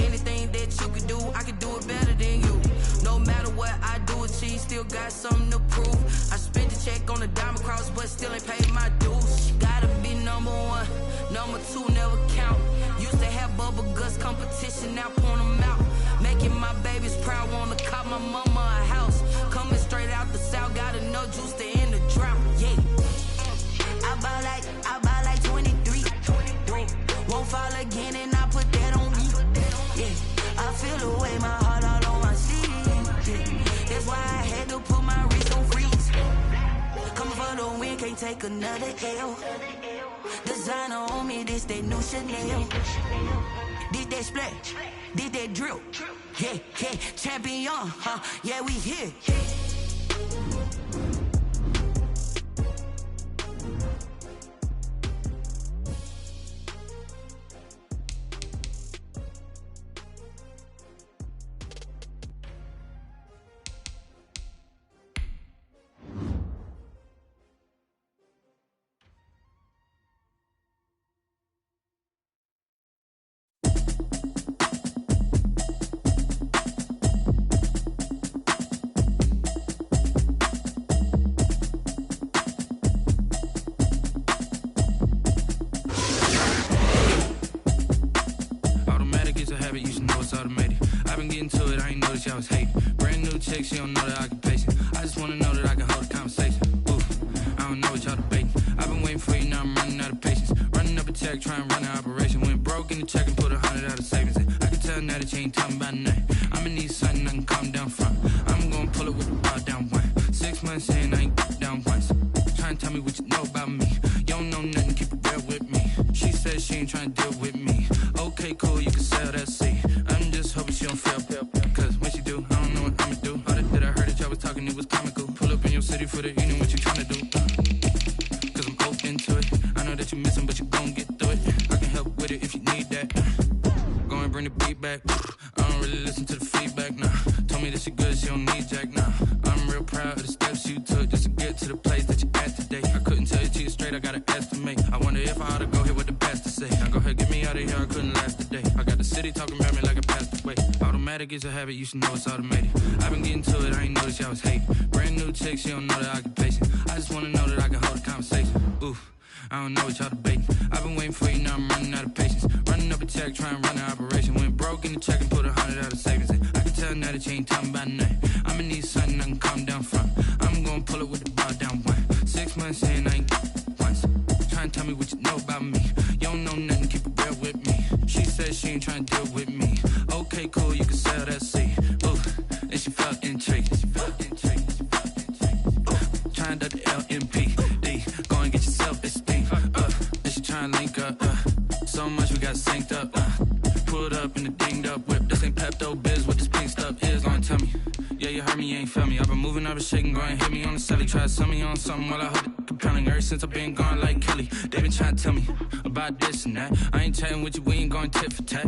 S7: Anything that you could do, I could do it better than you. No matter what I do achieve, still got something to prove. I spent the check on the diamond cross, but still ain't paid my dues. Gotta be number 1, number 2 never count. Used to have bubble guts competition, now point them out. Making my babies proud, wanna cop my mama a house. Coming straight out the south, got enough juice to end the drought. Yeah, I buy like 23. Won't fall again and I put that on me. Yeah, I feel the way, my heart all on my sleeve. Yeah, that's why I had to put my wrist on freeze. Coming for the win, can't take another L. Designer on me, this that new Chanel. Did that splash, did that drill. Yeah, champion, yeah, we here.
S8: Into it, I ain't noticed y'all was hating. Brand new chick, she don't know the occupation. I just wanna know that I can hold a conversation. Oof, I don't know what y'all debating. I've been waiting for you, now I'm running out of patience. Running up a check, trying to run an operation. Went broke in the check and put 100 out of savings in. I can tell now that you ain't talking about nothing. I'ma need something I can calm down from. I'm gonna pull it with the bar down 1. 6 months in, I ain't down once. Trying to tell me what you know about me. You don't know nothing, keep it real with me. She said she ain't trying to deal with me. Okay, cool, you can sell that seat. I'm just hoping she don't feel. Cause when she do, I don't know what I'ma do. All that I heard that y'all was talking, it was comical. Pull up in your city for the evening, what you tryna do? Cause I'm open to it. I know that you missing, but you gon' get through it. I can help with it if you need that. Go and bring the beat back. I don't really listen to the feedback, nah. Told me that she good, good, she don't need Jack now. I'm real proud of the steps you took just to get to the place that you're at today. I couldn't tell you to you straight, I gotta estimate. I wonder if I ought to go here with the best to say. Now go ahead, get me out of here, I couldn't last today. I got the city talking about me like I passed away. Automatic is a habit, you should know it's automated. I've been getting to it, I ain't noticed y'all was hating. Brand new chick, she don't know the occupation. I just wanna know that I can hold a conversation. Oof. I don't know what y'all debating. I've been waiting for you, now I'm running out of patience. Running up a check, trying to run an operation. Went broke in the check and put 100 out of savings in. I can tell now that you ain't talking about nothing. I'ma need something I can calm down from. I'm gonna pull it with the bar down one. 6 months saying I ain't once. Trying to tell me what you know about me. You don't know nothing, keep it real with me. She said she ain't trying to deal with me. Okay, cool, you can sell that seed. Ooh, and she felt intrigued. Trying to the LMP. Go and get yourself esteem. And she trying to link up. So much we got synced up. Pulled up in the dinged up whip. This ain't Pepto Biz, what this pink stuff is. Gonna tell me. Yeah, you heard me, you ain't felt me. I've been moving, I've been shaking, go and hit me on the celly. Try to sell me on something while I hold it compelling. Ever since I've been gone like Kelly, they been trying to tell me about this and that. I ain't chatting with you, we ain't going tit for tat.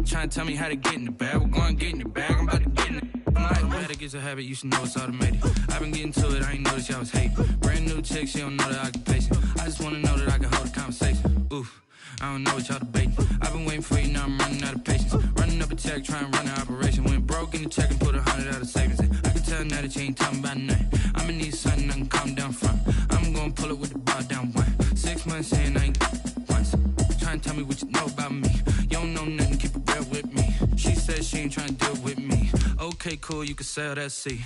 S8: Trying to tell me how to get in the bag. We're going to get in the bag, I'm about to get in it. I'm like, automatic is a habit, you should know it's automated. I've been getting to it, I ain't noticed y'all was hating. Brand new chick, she don't know the occupation. I just wanna know that I can hold a conversation. Oof. I don't know what y'all debating. I've been waiting for you, now I'm running out of patience. Running up a check, trying to run an operation. Went broke in the check and put 100 out of savings in. I can tell now that you ain't talking about nothing. I'ma need something I can calm down from. I'm gonna pull it with the bar down one. 6 months saying I ain't once. Trying to tell me what you know about me. You don't know nothing, keep it real with me. She said she ain't trying to deal with me. Okay, cool, you can sell that seed.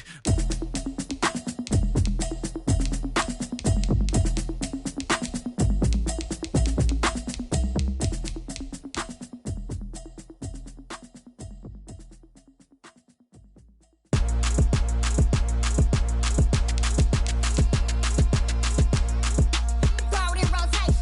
S9: Throw it in rotation.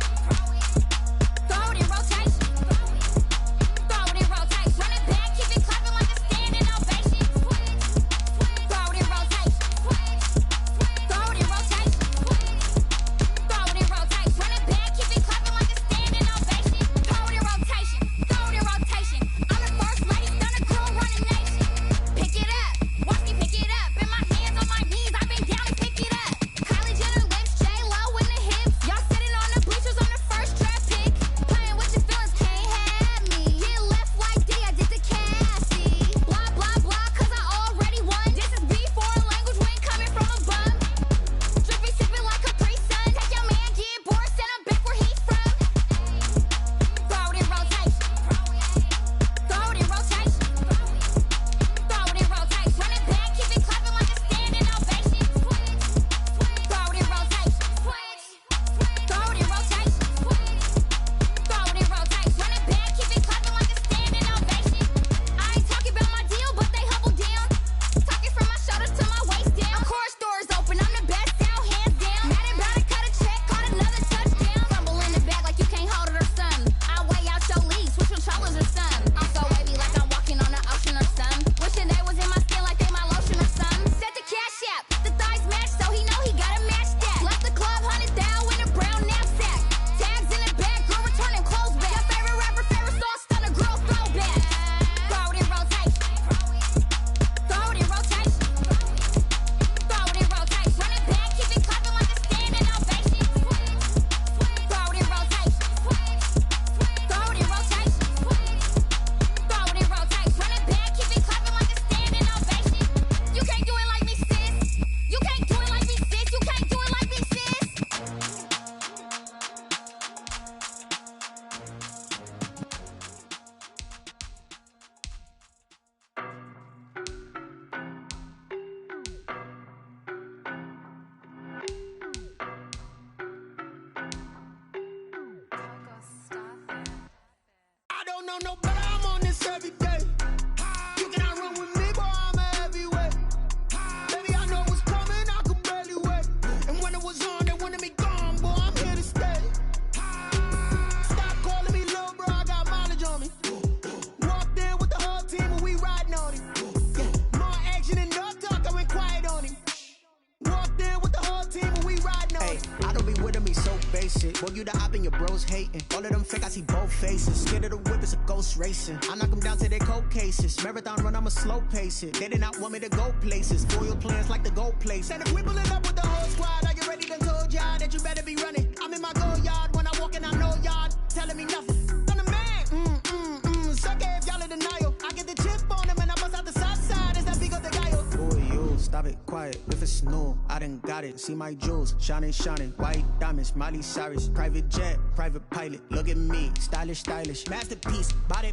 S9: face it. Boy, you the op and your bros hating. All of them fake, I see both faces. Scared of the whip, it's a ghost racing. I knock them down to their cold cases. Marathon run, I'ma slow pace it. They did not want me to go places. Foil plans like the gold place. And if we pulling up with the whole squad, are you ready to told y'all that you better be running? I'm in my go yard when I walk in, I know y'all telling me nothing. I'm the man. Suck it if y'all in denial. I get the chip on them and I bust out the south side. It's that big of the guy. Boy, you stop it, quiet. If it's new, I done got it. See my jewels, shining, white diamonds, Miley Cyrus, private jet, private pilot. Look at me, stylish, masterpiece, body,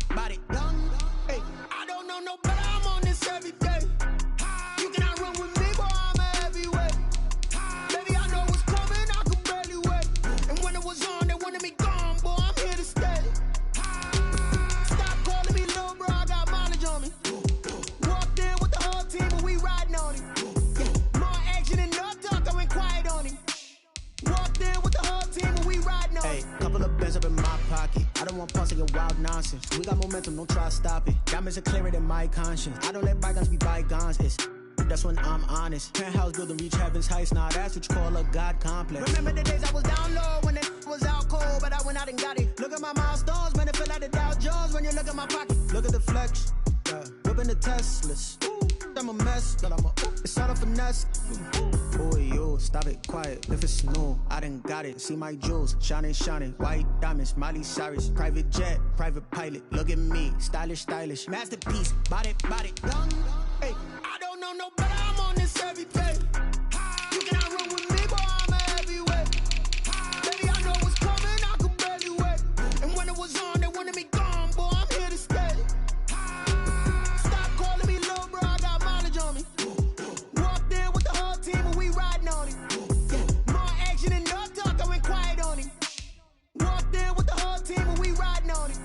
S9: young. Hey, I don't know no better. I'm on this every day. You cannot run with me, boy. I'm a heavyweight. Baby, I know what's coming. I could barely wait. And when it was on, they wanted me gone, boy. I'm here to stay. Stop calling me little bro. I got mileage on me. Walked in with the whole team, and we riding on him. More action and no talk. I went quiet on him. Walked in with the whole team, and we riding on him. Hey, couple of bands up in my pocket. I don't want parts of your wild nonsense. We got momentum, don't try to stop it. Diamonds are clearer than my conscience. I don't let bygones be bygones. That's when I'm honest. Penthouse building, reach heaven's heights. Nah, that's what you call a God complex. Remember the days I was down low when it was out cold, but I went out and got it. Look at my milestones, man, it feel like the Dow Jones when you look at my pocket. Look at the flex, whipping the Teslas. I'm a mess, but it's all a finesse. Boy, you stop it, quiet. If it's new, I done got it. See my jewels, shining, white diamonds, Miley Cyrus, private jet, private pilot. Look at me, stylish, masterpiece, body, young. Hey, I don't know no better. I'm on this every day. You cannot run with me, boy. I'm a heavyweight. Baby, I know what's coming. I could barely wait. And when it was on, they wanted me gone, boy. I'm here to stay. Stop calling me little bro. I got mileage on me. Walked in with the whole team, and we riding on him. More action and no talk. I went quiet on him. Walked in with the whole team, and we riding on him.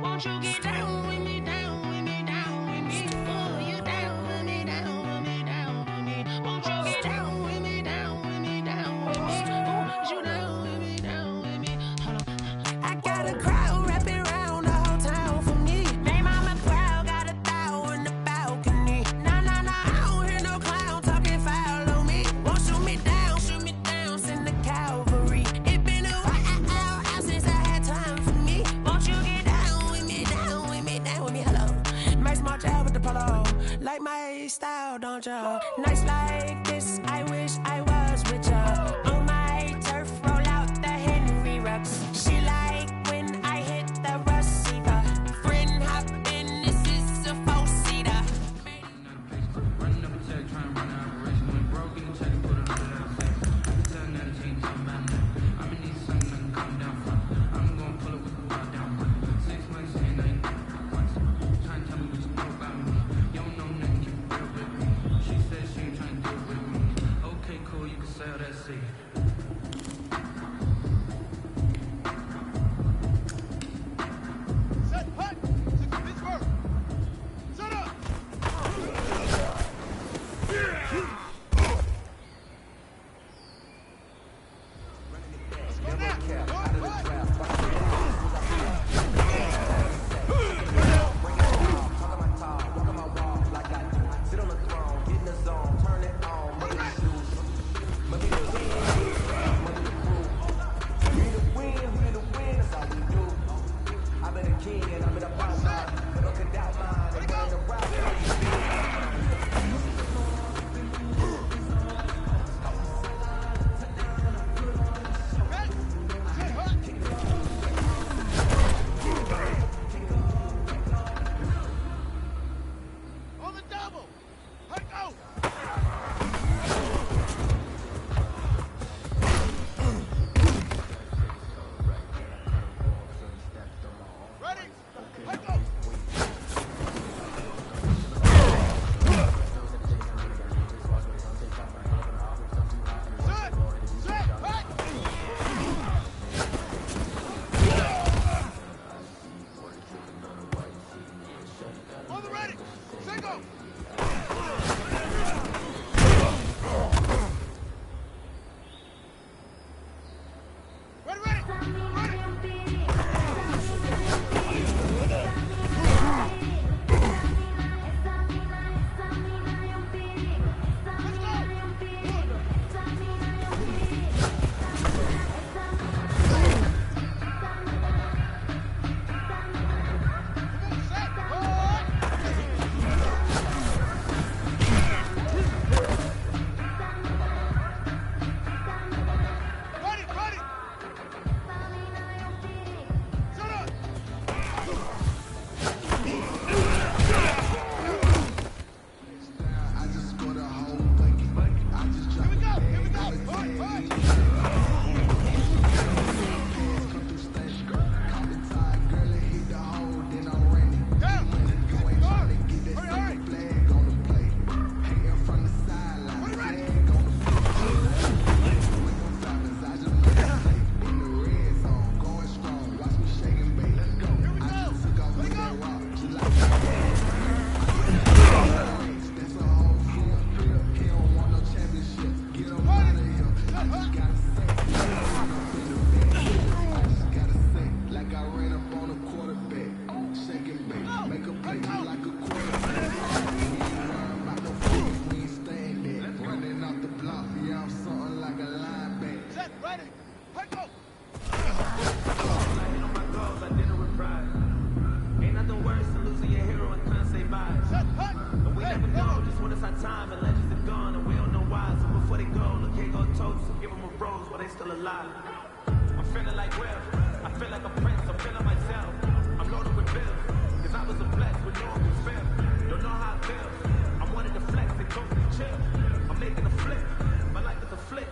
S10: Won't you get down with me, down with me, down with me? Oh, you down with me, down with me, down with me. Won't you get down with me, down with me, down with me? Oh, you down with me, down with me? Hold on. I got a crowd wrapping around the whole town for me. Name on my crowd, got a thou in the balcony. Nah, I don't hear no clown talking foul on me. Won't shoot me down, send the cavalry. It been a while since I had time for me. Won't you get down with me, hello. Max March out with the polo. Like my style, don't ya? Nights like this, I wish I was with ya. On my turf, roll out the Henry Rux. She like when I hit the receiver. Friend hop in, this is a four-seater.
S8: Running up a check, trying to run an operation. When broke in the check, put it under that safe. I can tell now to change something about that. I'ma need something I can calm down from. I'm gonna pull up with the wild down front. 6 months in, I ain't once. Trying to tell me what you know about me. You don't know nothing, keep it real with me. She said she ain't trying to do it with me. Okay, cool, you can sell that seat.
S4: Set, hut! Pittsburgh! Set up! Let's go now! On the double! Let go! Ready? Let go! Set, hut! On the ready! Single!
S11: time and legends are gone and we don't know why. So before they go, look, here go toast. So give them a rose while they still alive. I'm feeling like Will. I feel like a prince. I'm feeling myself. I'm loaded with bills. Cause I was a flex with no one can feel. Don't know how it feels. I wanted to flex and totally chill. I'm making a flip. My life is a flip.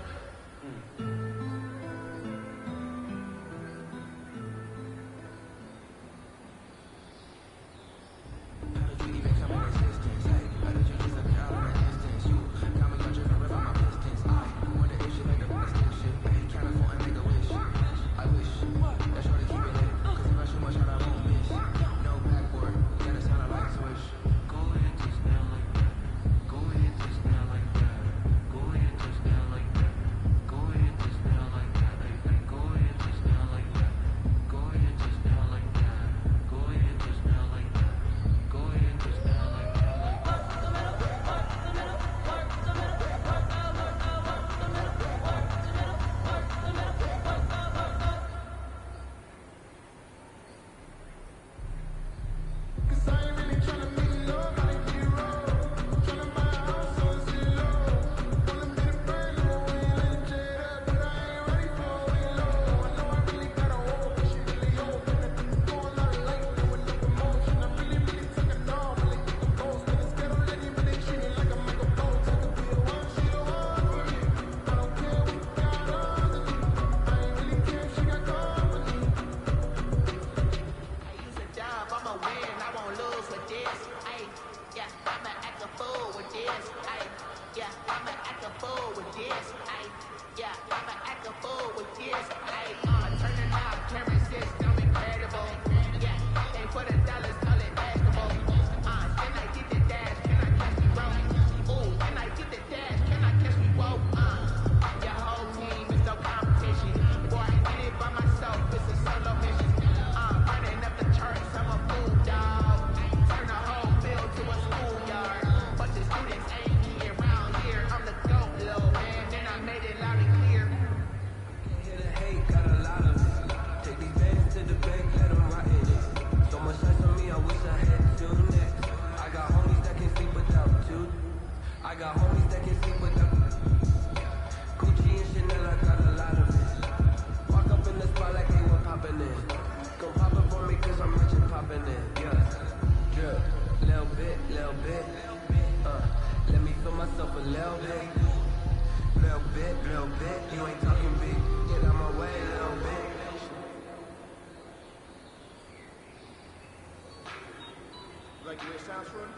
S4: Like the way it sounds for him?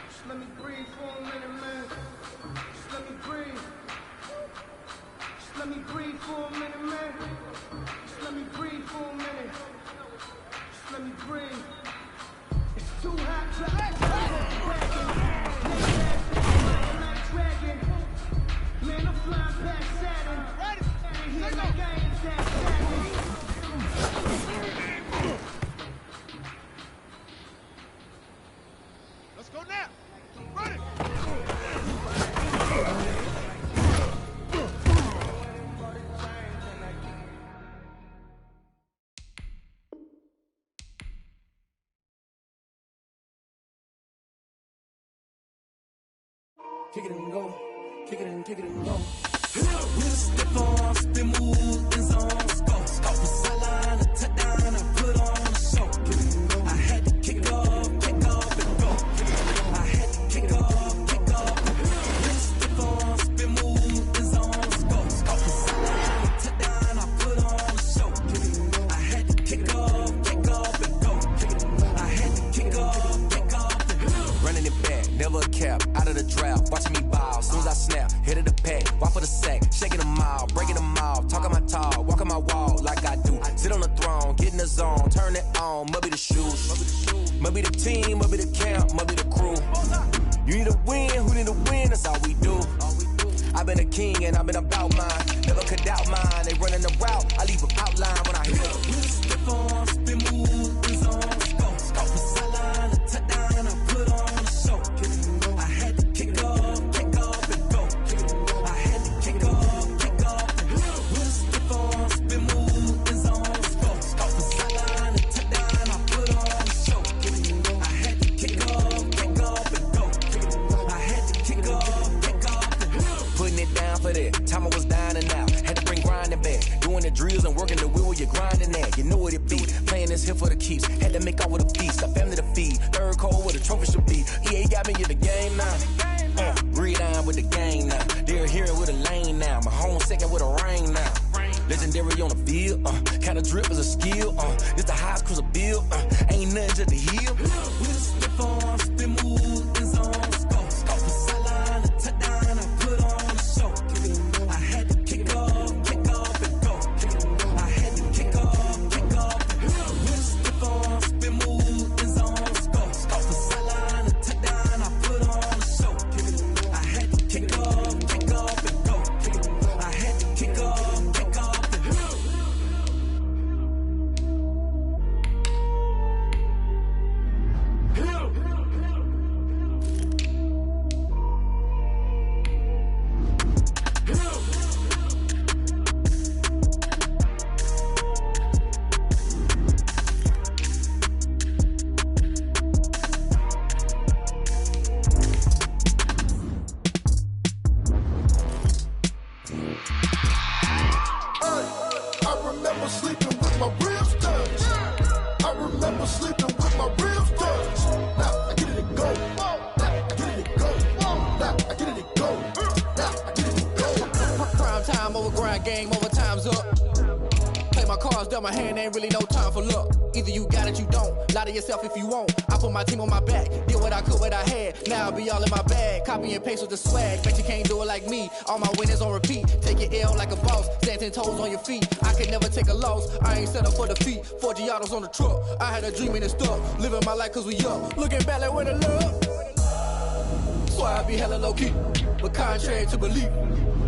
S4: Just let me breathe for a minute, man. Just let me breathe. Just let me breathe for a minute, man. Just let me breathe for a minute. Just let me breathe. It's too hot to dragon. Man, I'm flying past Saturn. Ain't here like I ain't that Saturn.
S12: Let's go now. Run it.
S13: Kick it and go. Kick it and go. With a step on, spin move, and zones go. Off the sideline, a touchdown, I put on a show. I had to kick off, and go. I had to kick off, and go. With a step on, spin move, and zones go. Off the sideline, a touchdown, I put on a show. I had to kick off, and go. I had to kick off, and go.
S14: Running it back, never a cap, out of the draft, watching me ball. Soon as I snap, hit of the pack, walk for the sack, shaking them all, breaking them off, talking my talk, walking my wall like I do. Sit on the throne, get in the zone, turn it on, must be the shoes, must be the team, must be the camp, must be the crew. You need a win, who need a win, that's all we do. I've been a king and I've been about mine, never could doubt mine. They running the route, I leave them outline when I hit it.
S13: Step on, spin move, and zones go. Off the sideline, a touchdown, I put on a show. I had to kick off, and go. I had to kick off, and go. With a step on, spin move, and zones go. Off the sideline, a touchdown, I put on
S14: it be. Playing this here for the keeps. Had to make out with a feast. A family to feed. Third cold where the trophy should be. EA got me in the game now. Read on with the game now. They're hearing with a lane now. My home second with a rain now. Legendary on the field. Kinda drip is a skill. It's the highest cruiser bill. Ain't nothing just to heal.
S13: With a slip on, spin move, in zone, scope. Off the sideline, a touchdown, I put on a show. I had to kick off and go. I had to kick off and go. With a slip on, spin move, in zone, scope. Off the sideline, a touchdown, I put on a show. I had to kick off and go. I had to kick off and go.
S15: Game over, time's up. Play my cards dealt, my hand ain't really no time for luck. Either you got it, you don't. Lie to yourself if you won't. I put my team on my back, did what I could, what I had. Now I'll be all in my bag, copy and paste with the swag. Bet you can't do it like me. All my winners on repeat. Take your L like a boss, stand 10 toes on your feet. I can never take a loss. I ain't set up for defeat. 4 Giottos on the truck. I had a dream and it stuck. Living my life cause we up. Looking back like where the love. So I be hella low key, but contrary to belief,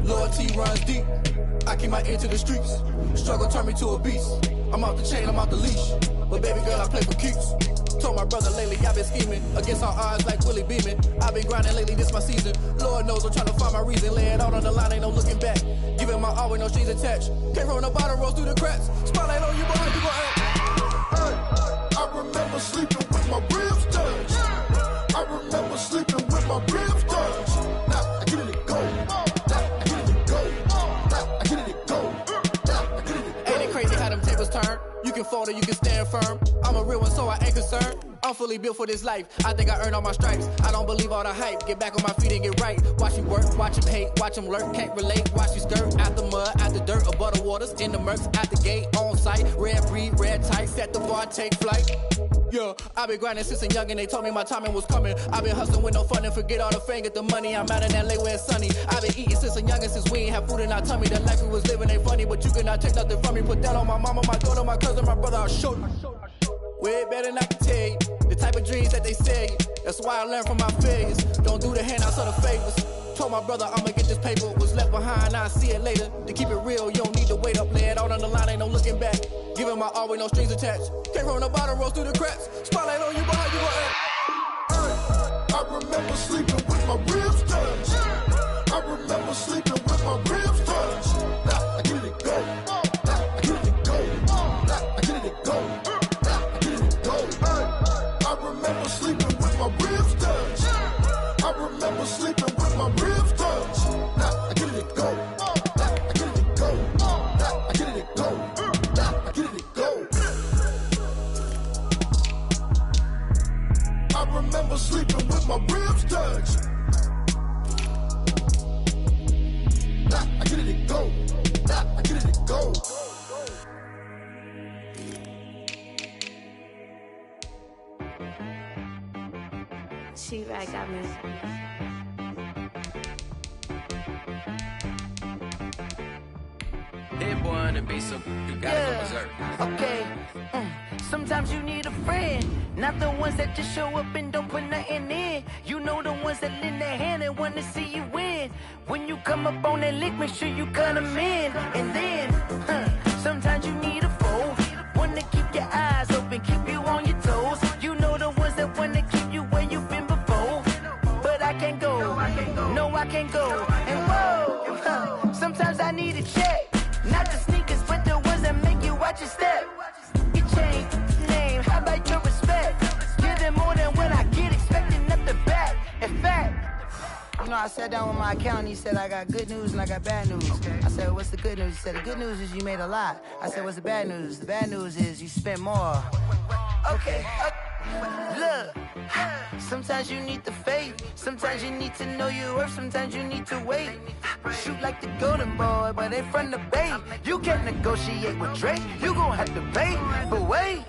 S15: loyalty runs deep. I keep my ear to the streets. Struggle turned me to a beast. I'm off the chain, I'm off the leash. But baby girl, I play for keeps. Told my brother lately, I've been scheming against all odds like Willie Beeman. I've been grinding lately, this my season. Lord knows I'm trying to find my reason. Lay it out on the line, ain't no looking back. Giving my all with no strings attached. Can't roll no bottom, rolls through the cracks. Spotlight on you, but how you gon' act?
S6: I remember sleeping with my ribs touched. I remember sleeping with my ribs touched. Now I get it to go.
S15: Turn. You can fold or you can stand firm. I'm a real one, so I ain't concerned. I'm fully built for this life. I think I earned all my stripes. I don't believe all the hype. Get back on my feet and get right. Watch you work, watch him hate, watch him lurk. Can't relate, watch you skirt. Out the mud, out the dirt, or butter waters. In the murks, out the gate, on site. Red breed, red tight. Set the bar, take flight. Yeah, I've been grinding since a young and they told me my timing was coming. I've been hustling with no fun and forget all the fame, get the money. I'm out in LA where it's sunny. I've been eating since a young and since we ain't have food in our tummy. The life we was living ain't funny, but you cannot take nothing from me. Put that on my mama, my daughter, my cousin, my brother, I'll show you. Way better than I can tell you. The type of dreams that they sell you. That's why I learned from my failures. Don't do the handouts or the favors. Told my brother I'ma get this paper. Was left behind, I'll see it later. To keep it real, you don't need to wait up. Lay it out on the line, ain't no looking back. Giving my all with no strings attached. Can't roll no bottom, rolls through the cracks. Spotlight on you, but how you gon' act?
S6: I remember sleeping with my ribs touched. I remember sleeping with my ribs touched. Now I get it to go. Now I get it to go. Now I get it to go. Now I get it to go. I remember sleeping with my ribs touched. I remember sleeping with my ribs touched. Now I get it to go. Now I get it to go. Now I get it to go. Now I get it to go. I remember sleeping with my ribs touched. Now I get it to go. Now I get it to go.
S16: She-Rag got me.
S8: That boy on the beat, so you gotta go berserk.
S7: Okay. Sometimes you need a friend, not the ones that just show up and don't put nothing in. You know the ones that lend their hand and wanna see you win. When you come up on that lick, make sure you cut them in. And then, sometimes you need a foe, one to keep your eyes open, keep you on your toes. You know the ones that wanna keep you where you've been before. But I can't go, no I can't go. And whoa, sometimes I need a check. Not the sneakers, but the ones that make you watch your step. Your chain, name, how about your respect? Give them more than when I get expecting up the back. In fact,
S15: you know
S17: I sat down with my accountant. He said, I got good news and I got bad news. Okay. I said, what's the good news? He said, the good news is you made a lot. I said, what's the bad news? The bad news is you spent more. Okay. Look, sometimes you need the faith. Sometimes you need to know your worth. Sometimes you need to wait. Shoot like the golden boy, but they from the bay. You can't negotiate with Drake. You gon' have to pay. But wait,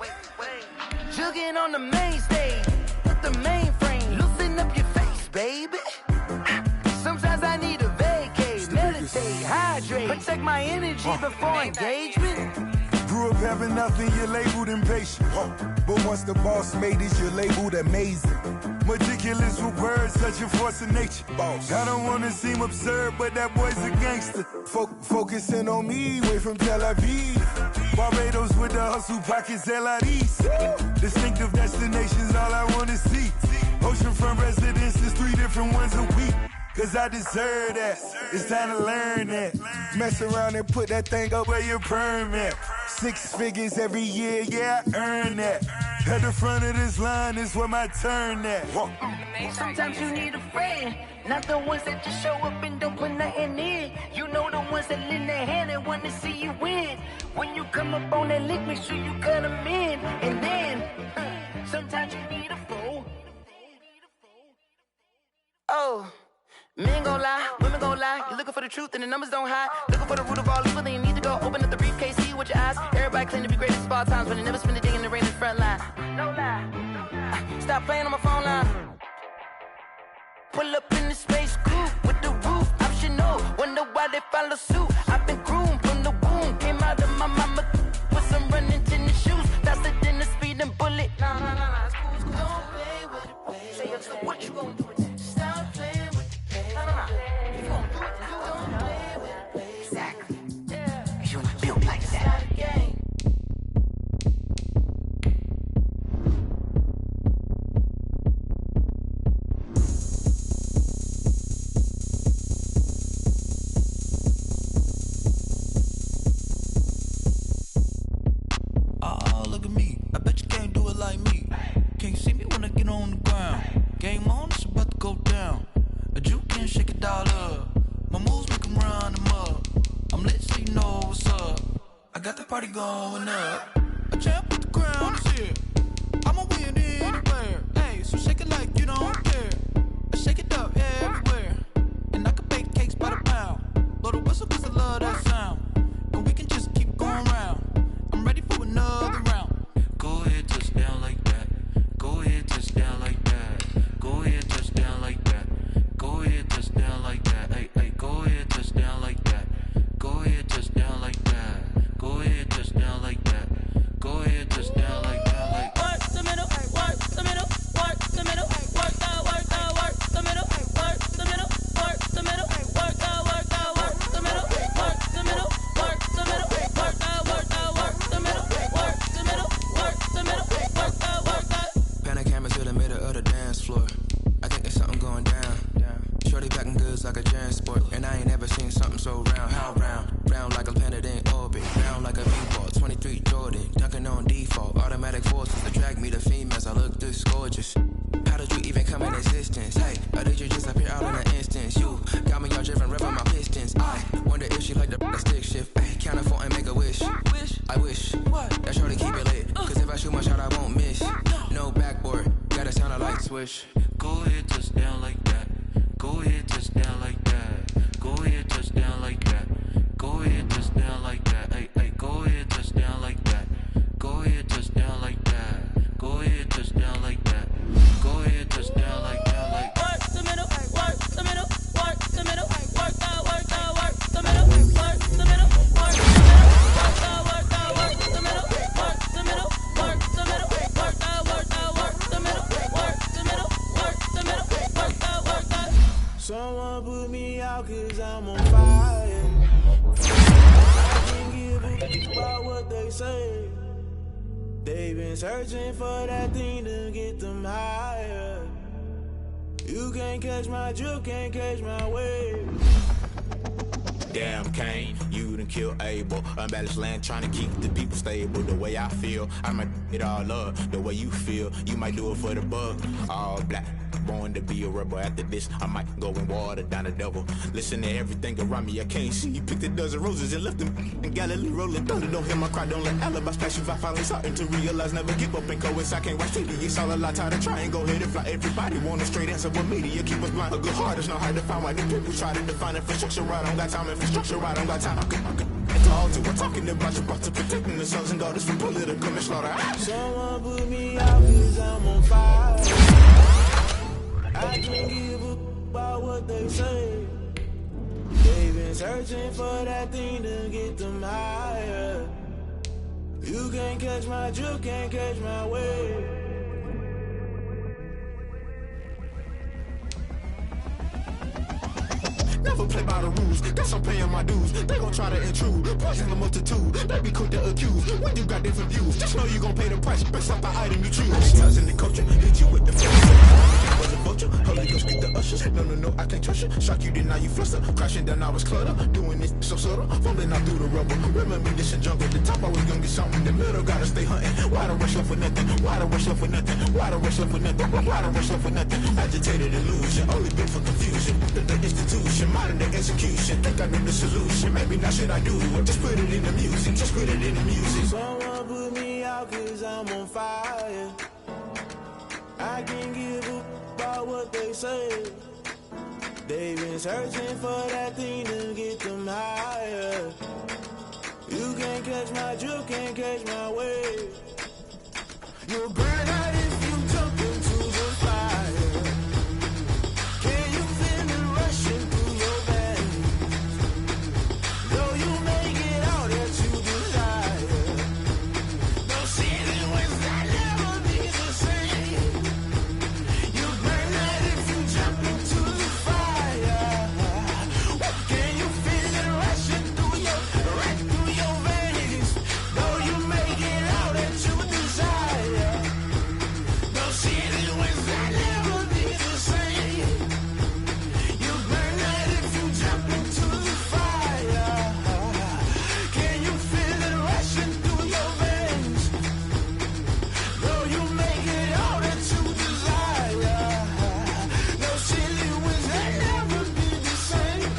S17: jugging on the main stage with the mainframe. Loosen up your face, baby. Sometimes I need a vacate, meditate, hydrate, protect my energy before engagement.
S18: Grew up having nothing, you're labeled impatient. But once the boss made it, you're labeled amazing. Meticulous with words, such a force of nature. I don't wanna seem absurd, but that boy's a gangster. Focusing on me, way from Tel Aviv. Barbados with the hustle pockets, LIDs. Distinctive destinations, all I wanna see. Oceanfront residences, 3 different ones a week. Cause I deserve that, it's time to learn that. Mess around and put that thing up where your permit. 6 figures every year, yeah, I earn that. At the front of this line is where my turn at.
S17: Sometimes you need a friend, not the ones that just show up and don't put nothing in. You know the ones that lend their hand and want to see you win. When you come up on that lick, make sure you cut them in. And then, sometimes you need a foe. Oh. Men gon' lie, women gon' lie. You're looking for the truth and the numbers don't hide. Looking for the root of all evil, then you need to go open up the briefcase, see with your eyes. Everybody claim to be greatest of all times, but they never spend a day in the rain in the front line. No lie. Stop playing on my phone line. Pull up in the space coupe with the roof optional. Wonder why they follow suit. I've been groomed from the womb. Came out of my mama with some running tennis shoes. Faster than the speeding bullet. Nah. It's cool. Don't play with it, baby. Say it, so what you gon' do with it? Stop playing with it. If you gon' do it, then don't play with it, baby. Exactly. Yeah. You built like that.
S19: Oh, look at me. I bet you can't do it like me. Can't see me when I get on the ground. Game on, it's about to go down. A juke can shake it all up. My moves make 'em run them up. I'm lit so you know what's up. I got the party going up. A champ with the crown is here. I'ma win anywhere. Hey, so shake it like you don't care. I shake it up everywhere. And I can bake cakes by the pound. Blow the whistle 'cause I love that sound. And we can just keep going round. I'm ready for another round. Go ahead, touch down like that. Go ahead, touch down like that. Go ahead, touch down like that. Go ahead, touch down like that. Hey, go ahead, touch down like that. Go ahead, touch down like that. Go ahead, touch down like that. Go ahead, touch down like that. Like
S20: work the middle, work the middle, work the middle, work the middle, work the middle, work the middle, work the middle, work the middle, work the middle, work the middle, work the middle, work the middle, work the middle, work the.
S19: Pan a camera to the middle of the dance floor. I think there's something going down. Shorty packing goods like a transport, and I ain't never seen something so round. How round? Round like a planet in orbit, round like a b-ball. 23 Jordan, dunking on default. Automatic forces attract me to females. I look this gorgeous. How did you even come in existence? Hey, or did you just appear out in an instance? You got me all driven, revving my pistons. I wonder if she like the stick shift. Hey, count a 4 and make a wish. I wish that shorty keep it lit. Cause if I shoot my shot, I won't miss. No backboard, gotta sound a light switch. Go ahead, touch down like that. Go ahead, touch down like that. Go ahead, touch down like that. Go ahead, touch down like that. Hey, go ahead, touch down like that. Go ahead, touch down like that. Go ahead, touch down like that. Go ahead, touch down like that. Like
S20: work the middle, work the middle, work the middle, work the middle, work the middle, work the middle, work the middle, work the middle, work the middle, work the middle, work the middle, work the middle, work the.
S21: Someone put me out 'cause I'm on fire. I can't give a fuck about what they say. They've been searching for that thing to get them higher. You can't catch my drift, can't catch my wave.
S22: Damn, Kane, you done killed Abel. Unbalanced land, trying to keep the people stable. The way I feel, I might it all up. The way you feel, you might do it for the buck. All black, born to be a rebel. After this, I might go and water down the devil. Listen to everything around me, I can't see. He picked a dozen roses and left them in Galilee rolling thunder. Don't hear my cry, don't let alibis pass you. I finally starting to realize, never give up and coincide. Can't watch TV, it's all a lot. Tired of trying, go ahead and fly. Everybody want a straight answer, but media keep us blind. A good heart is not hard to find. Why the people try to define infrastructure right? I don't got time, infrastructure right, I don't got time. At the altar, we're talking about your brother, protecting the sons and daughters from political manslaughter.
S21: Someone put me out cause I'm on fire. I can't give a about what they say. They've been searching for that thing to get them higher. You can't catch my drift, can't catch my wave.
S22: Never play by the rules, guess I'm paying my dues. They gon' try to intrude, poison the multitude. They be quick to accuse, when you got different views. Just know you gon' pay the price, based off the item you choose. Ties in the culture, hit you with the flame. Was a vulture, Holy Ghost get the ushers. No, I can't trust you. Shock you, then now you fluster. Crashing down, I was clutter. Doing this so subtle, falling out through the rubble. Remember this in jungle, the top I was gonna get something. The middle gotta stay hunting. Why the rush left for nothing? Why the rush left for nothing? Why the rush left for nothing? Why the rush left for nothing? Agitated illusion, only been for confusion. The institution, modern day execution. Think I knew the solution. Maybe now should I do it? Just put it in the music. Just put it in the music.
S21: Someone put me out cause I'm on fire. I can't give a about what they say. They've been searching for that thing to get them higher. You can't catch my drift, can't catch my wave. You'll burn out if you jump into the fire. Can you feel it rushing through your veins? Though you make it out that you desire. No ceiling was that never be the same. You burn out if you jump into the fire. Can you feel it rushing through your veins? Though you make it out that you desire. No ceiling was that never be the same. You burn out if you jump into the fire. Can you feel it rushing through your veins? Though you make it all that you desire. No ceiling was that never be the same.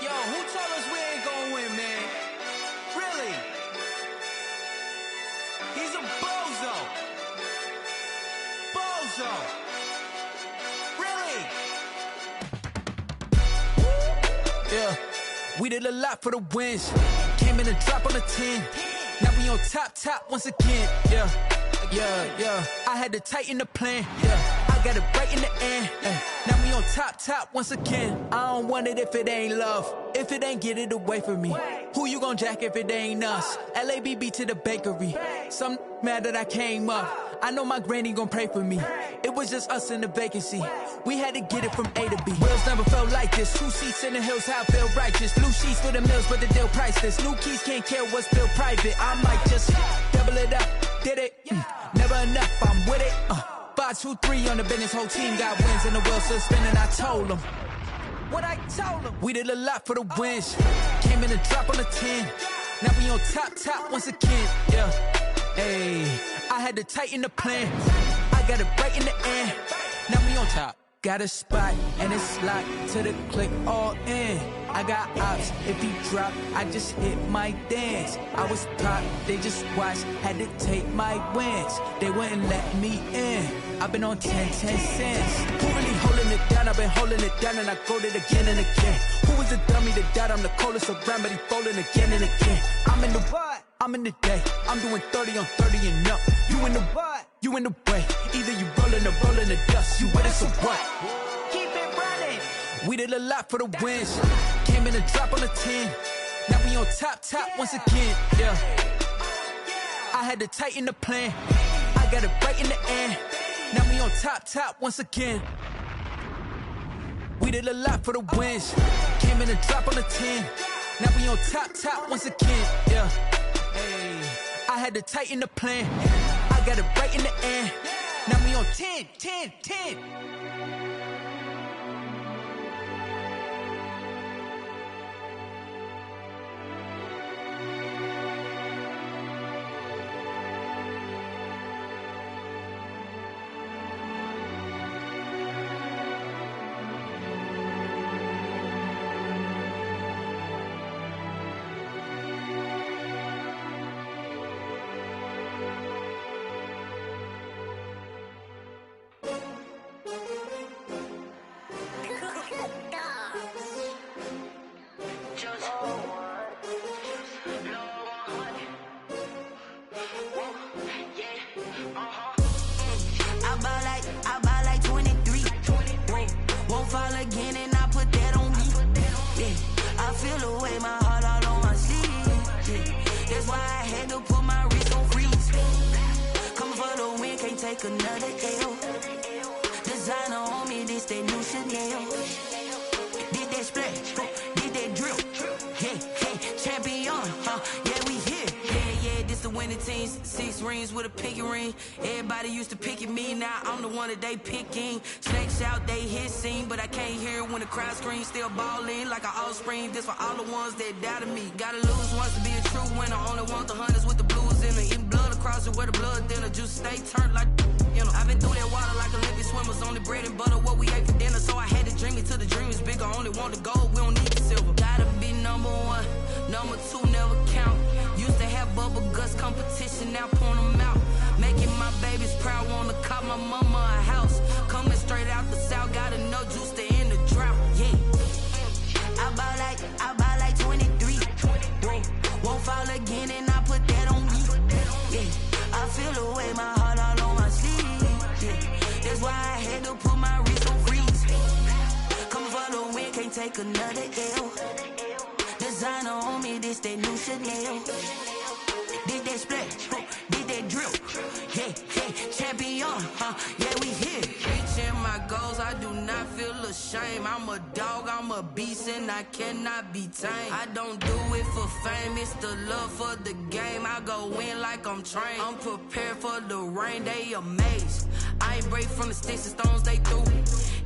S13: Yo, who told us we ain't gonna win, man? Really? He's a bozo. Bozo. Really? Yeah, we did a lot for the wins. Came in a drop on the 10. Now we on top once again. Yeah. I had to tighten the plan. Yeah, I got it right in the end. Now we on top once again. I don't want it if it ain't love. If it ain't, get it away from me. Who you gon' jack if it ain't us? LABB to the bakery. Some mad that I came up. I know my granny gon' pray for me. It was just us in the vacancy. We had to get it from A to B. Wheels never felt like this. 2 seats in the hills, how I feel righteous. Blue sheets for the mills, but the deal priceless. New keys can't care what's still private. I might just double it up. Did it? Never enough, I'm with it. 5, 2, 3 on the business. Whole team got wins and the wheels still spinning. I told them what I told them. We did a lot for the wins. Came in a drop on the 10. Now we on top once again. Yeah. Hey, I had to tighten the plan. I got it right in the end. Now we on top. Got a spot and it's locked to the click all in. I got ops, if he drop, I just hit my dance. I was top, they just watched, had to take my wins. They wouldn't let me in. I've been on 10 cents. Who really holding it down? I've been holding it down and I go it again and again. Who was the dummy that died? I'm the coldest around, but he falling again and again. I'm in the what? I'm in the day. I'm doing 30 on 30 and up. You in the what? You in the way. Either you rolling or rolling the dust. You with us or what? Keep it running. We did a lot for the wins. Came in a drop on the 10. Now we on top once again. Yeah. I had to tighten the plan. I got it right in the end.
S8: Now we on top once again. We did a lot for the wins. Came in and drop on the 10. Now we on top once again. Yeah. Hey. I had to tighten the plan. I got it right in the end. Now we on 10.
S7: Another L. Designer on me, this that new Chanel. Did that splash, did that drill. Yeah, champion, yeah, we here. Yeah, this the winning teams. 6 rings with a pinky ring. Everybody used to pick at me, now I'm the one that they picking. Snakes out, they hissing, but I can't hear when the crowd screams. Still balling like an offspring. This for all the ones that doubted me. Gotta lose once to be a true winner. Only want the hunters with the blues in it. Eating blood across it where the blood thinner. Juice stay turned like. You know, I've been through that water like Olympic swimmers. Only bread and butter, what we ate for dinner. So I had to dream it till the dream is bigger. Only want the gold, we don't need the silver. Gotta be number 1, number 2 never count. Used to have bubble guts competition, now point them out. Making my babies proud, wanna cop my mama a house. Coming straight out the south, gotta know juice to end the drought. Yeah, I buy like 23. Won't fall again and I put that on me. Yeah, I feel the way my heart all on my sleeve. That's why I had to put my wrist on freeze. Coming for the win, can't take another L. Designer on me, this that new Chanel. Did that splash, did that drill. Yeah, champion, yeah, we here. Reaching my goals, I do not feel ashamed. I'm a dog, I'm a beast, and I cannot be tamed. I don't do it for fame, it's the love for the game. I go in like I'm trained. I'm prepared for the rain, they amazed. I ain't break from the sticks and stones they threw.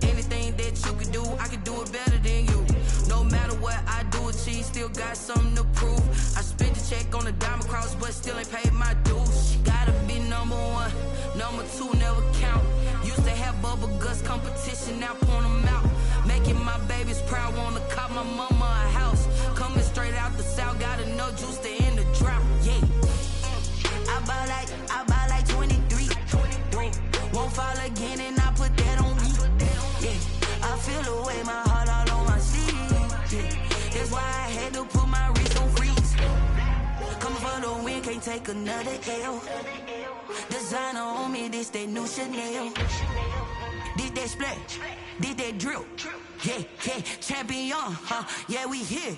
S7: Anything that you can do, I can do it better than you. No matter what I do, achieve, still got something to prove. I spent the check on the diamond cross, but still ain't paid my dues. Gotta be number 1, number 2 never count. Used to have bubble guts competition, now point them out. Making my babies proud, wanna cop my mama a house. Coming straight out the south, gotta know juice to end the drought. Yeah, I buy like 23. Won't fall again and I put that on me. Yeah, I feel the way my heart all on my sleeve. Yeah, that's why I had to put my wrist on freeze. Coming for the win, can't take another L. Designer on me, this that new Chanel. Did that splash, did that drill. Yeah, champion, yeah, we here.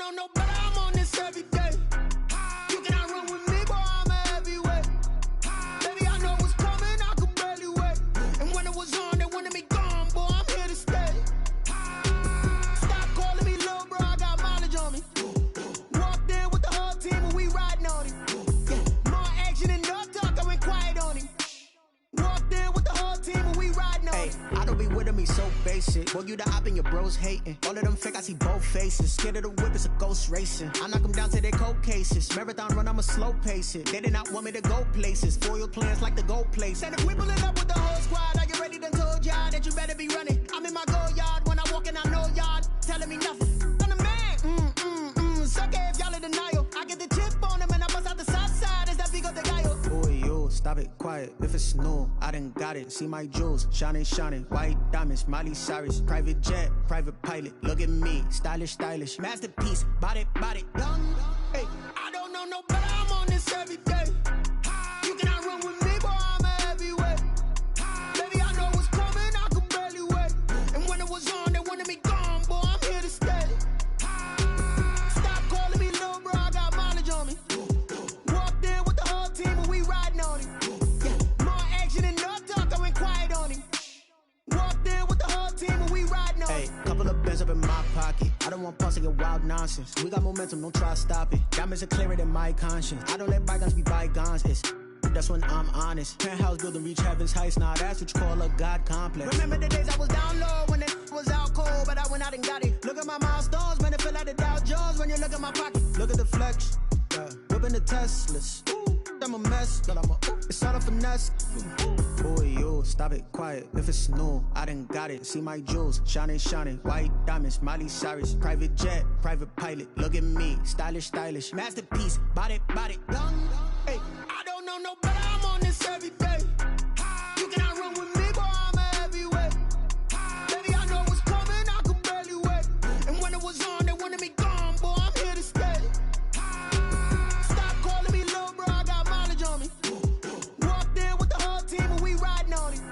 S9: don't know, but I'm on this every day. You cannot run with me, boy, I'm a heavyweight. Baby, I know what's coming, I could barely wait. And when it was on, they wanted me gone, boy, I'm here to stay. Stop calling me little bro, I got mileage on me. Walked in with the whole team and we riding on him. Yeah, more action and no talk, I went quiet on him. Walked in with the whole team and we riding on him.
S2: I don't be with me so basic. Boy, you the op and your bros hating. All of them fake, I see both faces. Scared of the whip, it's a ghost racing. I knock them down to their cold cases. Marathon run, I'ma slow pace it. They did not want me to go places. Foil plans like the go place. And if we pulling up with the whole squad, are you ready? Done told y'all that you better be running. I'm in my go yard. When I walk in, I know y'all telling me nothing. I'm the man. Suck it if y'all in denial. I get the quiet if it's new. I done got it. See my jewels, shining, shining. White diamonds, Miley Cyrus. Private jet, private pilot. Look at me, stylish, stylish. Masterpiece, body, young. Hey, I don't know no better. I'm on this every day. You cannot run with me, boy. I'm a heavyweight. Baby, I know what's coming. I could barely wait. And when it was on, they wanted me gone, boy. I'm here to stay. Stop calling me little bro. I got mileage on me. Walked in with the whole team and we riding on him. Yeah, more action and no talk. I went quiet on him. Walked in with the whole team and we riding on him. Hey, couple of bands up in my pocket. I don't want pause to get wild nonsense. We got momentum, don't try to stop it. Diamonds are clearer than my conscience. I don't let bygones be bygones. That's when I'm honest. Penthouse building reach heaven's heights. Now that's what you call a God complex. Remember the days I was down low when it was out cold, but I went out and got it. Look at my milestones, man, it feel like the Dow Jones when you look at my pocket. Look at the flex, whipping the Teslas. I'm a mess, but it's all a finesse. Boy, you stop it, quiet if it's new. I done got it. See my jewels, shining, shining. White diamonds, Miley Cyrus. Private jet, private pilot. Look at me, stylish, stylish. Masterpiece, body, young. Hey, I don't know no better. I'm on this every day. You cannot run with me, boy. I'm a heavyweight. Baby, I know what's coming. I could barely wait. And when it was on, they wanted me gone, boy. I'm here to stay. Stop calling me little bro. I got mileage on me. Walked in with the whole team and we riding on him.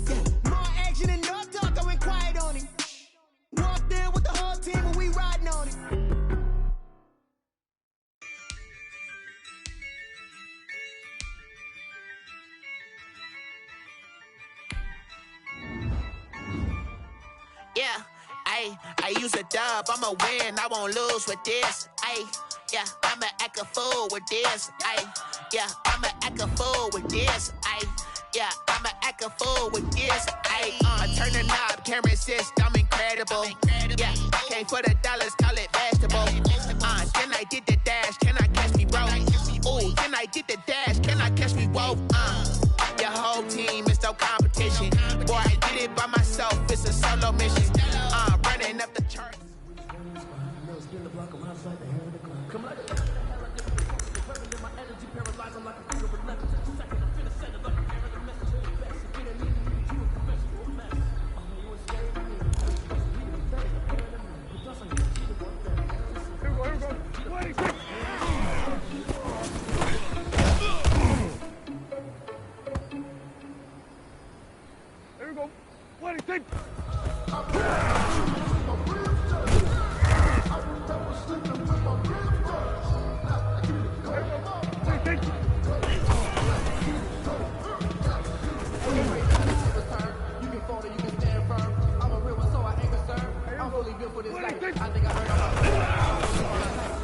S2: Yeah, more action and no talk. I went quiet on him. Walked in with the whole team and we riding on him.
S1: Yeah, I use a dub, I'ma win, I won't lose with this. Yeah, I'ma act a fool with this. Yeah, I'ma act a fool with this. Yeah, I'ma act a fool with this. I turn the knob, can't resist, I'm incredible. Yeah, came for the dollars, call it vegetable. Then I did the dash, can I catch me, bro? Ooh, then I did the dash, can I catch me, whoa? Your whole team is no competition. Boy, I did it by myself, it's a solo mission. Running up the charts.
S12: Here we go. What do you think?
S15: For this life, I think I heard all my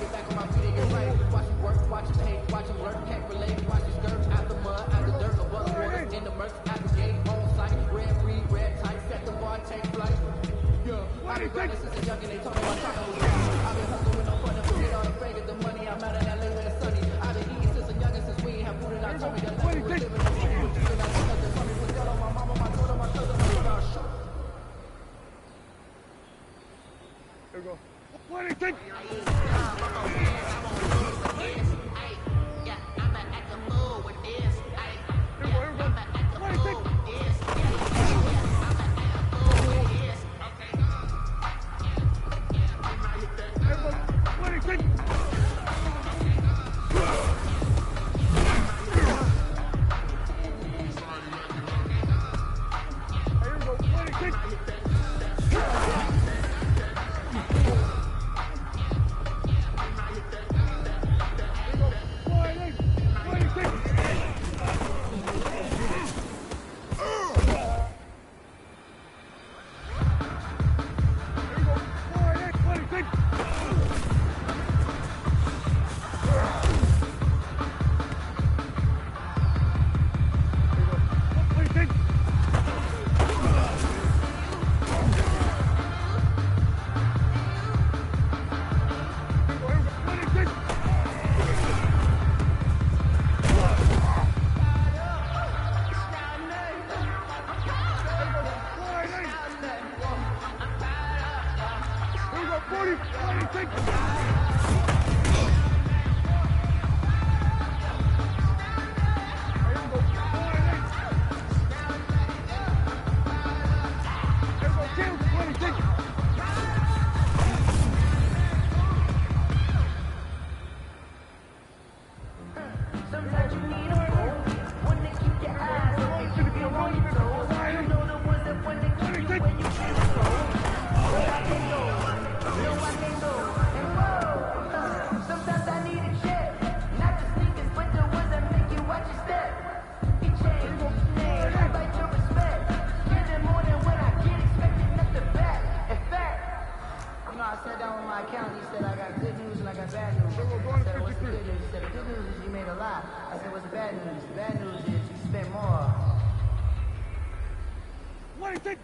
S15: get back on my feet and get right. Watch him work, watch him hate, watch him lurk, can't relate. Watch his skirt out the mud, out the dirt, above the water, in the murk, out the gate, on site, red free, red tight, set the bar, take flight. Yeah, I've been grinding since a young and they told me my time was young. I've been hustling with no fun and forget all the fake of the money. I'm out in LA where it's sunny. I've been eating since a young and since we ain't have food and I told me that life was living the city. But you and I took nothing from me. Put that on my mama, my daughter, my cousin, my brother, I shook.
S12: Here we go. What do you think?
S17: my account, he said I got good news and I got bad news. I said, what's the good news? He said, the good news is you made a lot. I said, what's the bad news? The bad news is you spent more.
S12: What do you think?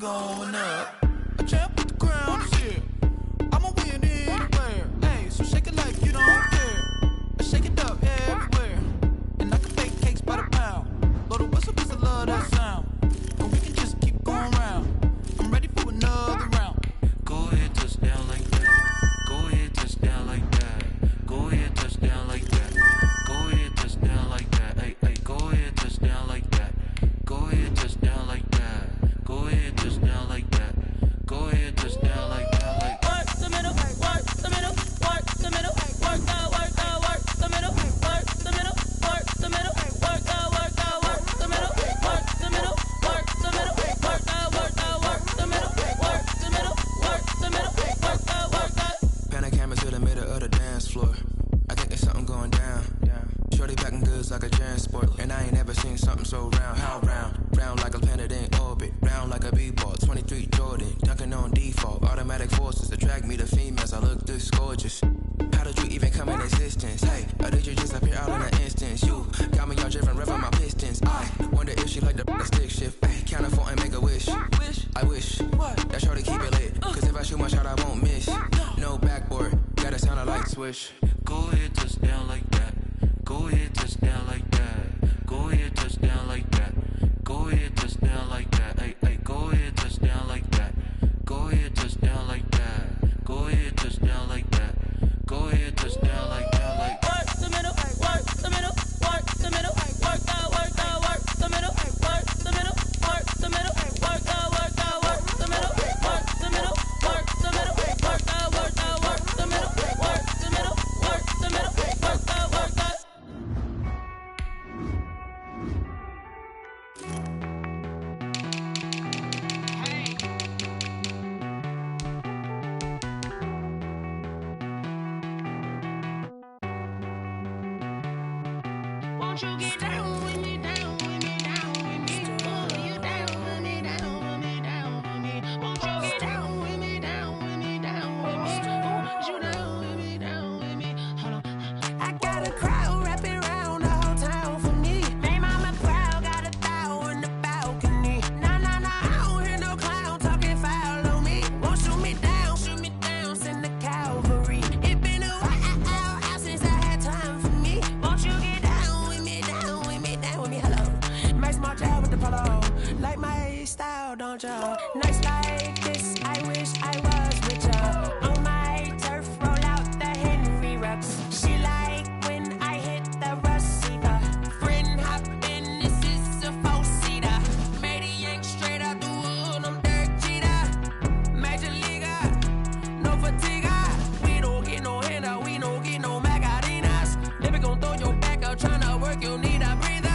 S3: Going up, a champ with the crown is here. I'ma win anywhere. Hey, so shake it like you don't care. I shake it up everywhere, and I can bake cakes by the pound. Blow the whistle 'cause I love that sound. And we can just keep going round. I'm ready for another round.
S8: Go ahead, touch down like that. Go ahead, touch down like that. Go ahead, touch down like that. Go ahead, touch down like that. Hey, hey, go ahead, touch down like that. Go ahead, touch down like that. Go ahead, touch down like that. Go ahead, touch down like that. Like
S20: work the middle, work the middle, work the middle, work the middle, work the middle, work the middle, work the middle, work the middle, work the middle, work the middle, work the middle, work the middle, work the.
S19: Pan a camera to the middle of the dance floor. I think there's something going down. Shorty packing goods like a transport, and I ain't never seen something so round. How round? Round like a planet in orbit, round like a b-ball. 23 Jordan, dunking on default. Automatic forces attract me to females. I look this gorgeous. How did you even come in existence? Hey, or did you just appear out in an instance? You got me all driven, revving my pistons. I wonder if she like the stick shift. Hey, count a 4 and make a wish. I wish that shorty keep it lit. 'Cause if I shoot my shot, I won't miss. No backboard, gotta sound a light switch.
S8: go ahead, touch down like that. Go ahead, touch down like that. Go ahead, touch down like that. Go ahead, touch down like that. Hey, hey, go ahead, touch down like that. Go ahead, touch down like that. Go ahead, touch down like that. Go ahead, touch down like that. Like
S20: Work the middle, work the middle, work the middle, work the middle, work the middle, work the middle, work the middle, work the middle, work the middle, work the middle, work the middle, work the middle, work the middle, work the. Won't you get down with me, down with me, down with me? Oh, you down with me, down with me, down with me. Won't you get down with me, down with me, down with me? Oh, you down with me, down with me? Hold on. I got a crowd wrapping around the whole town for me. Hey, mama proud, got a thou in the balcony.
S5: y'all, don't y'all? Nights like this, I wish I was with y'all. On my turf, roll out the Henry rocks. She like when I hit the receiver. Friend hop in, this is a four-seater. Made a yank straight out the wood, I'm Dirk Jeter. Major leaguer, no fatigue. We don't get no handout, we don't get no Magarinas. Never gon' throw your back out, tryna work, you need a breather.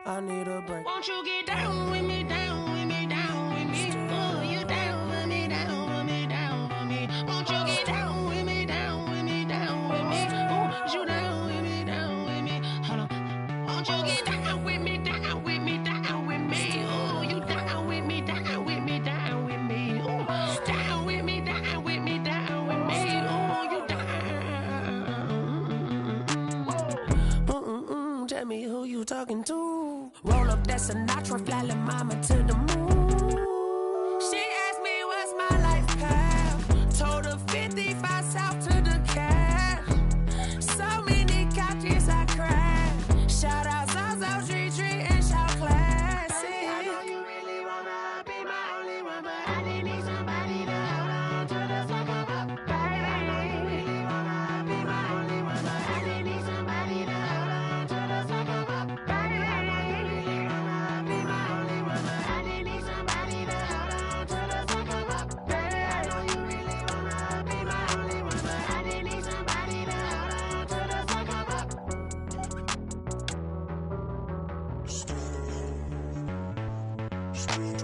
S5: I need a break. Won't you get down with me, down with me, down with me? Oh, you down with me, down with me, down with me. Won't you get down with me, down with me, down with me? Oh, you down with me, down with me. Hold on. Won't you get down with me, down with me, down with me? Oh, you down with me, down with me, down with me. Oh, down with me, down with me, down with me. Oh, you down. Tell me who you talking to. Roll up that Sinatra, fly la mama to the moon. She asked me what's my life path. Told her 55 south to the cab. So many couches I cried. Shout out South Street and shout classic. I know you really wanna be my only one, but I didn't need somebody to hold on to the second up. Baby, I know you really wanna be my only one, but I didn't need somebody to hold on to the second up. Baby, I know you really wanna be my only one, but I didn't need somebody to hold on to the second up. Baby, I know you really wanna be my only one, but I didn't need somebody to hold on to the second up.
S10: Street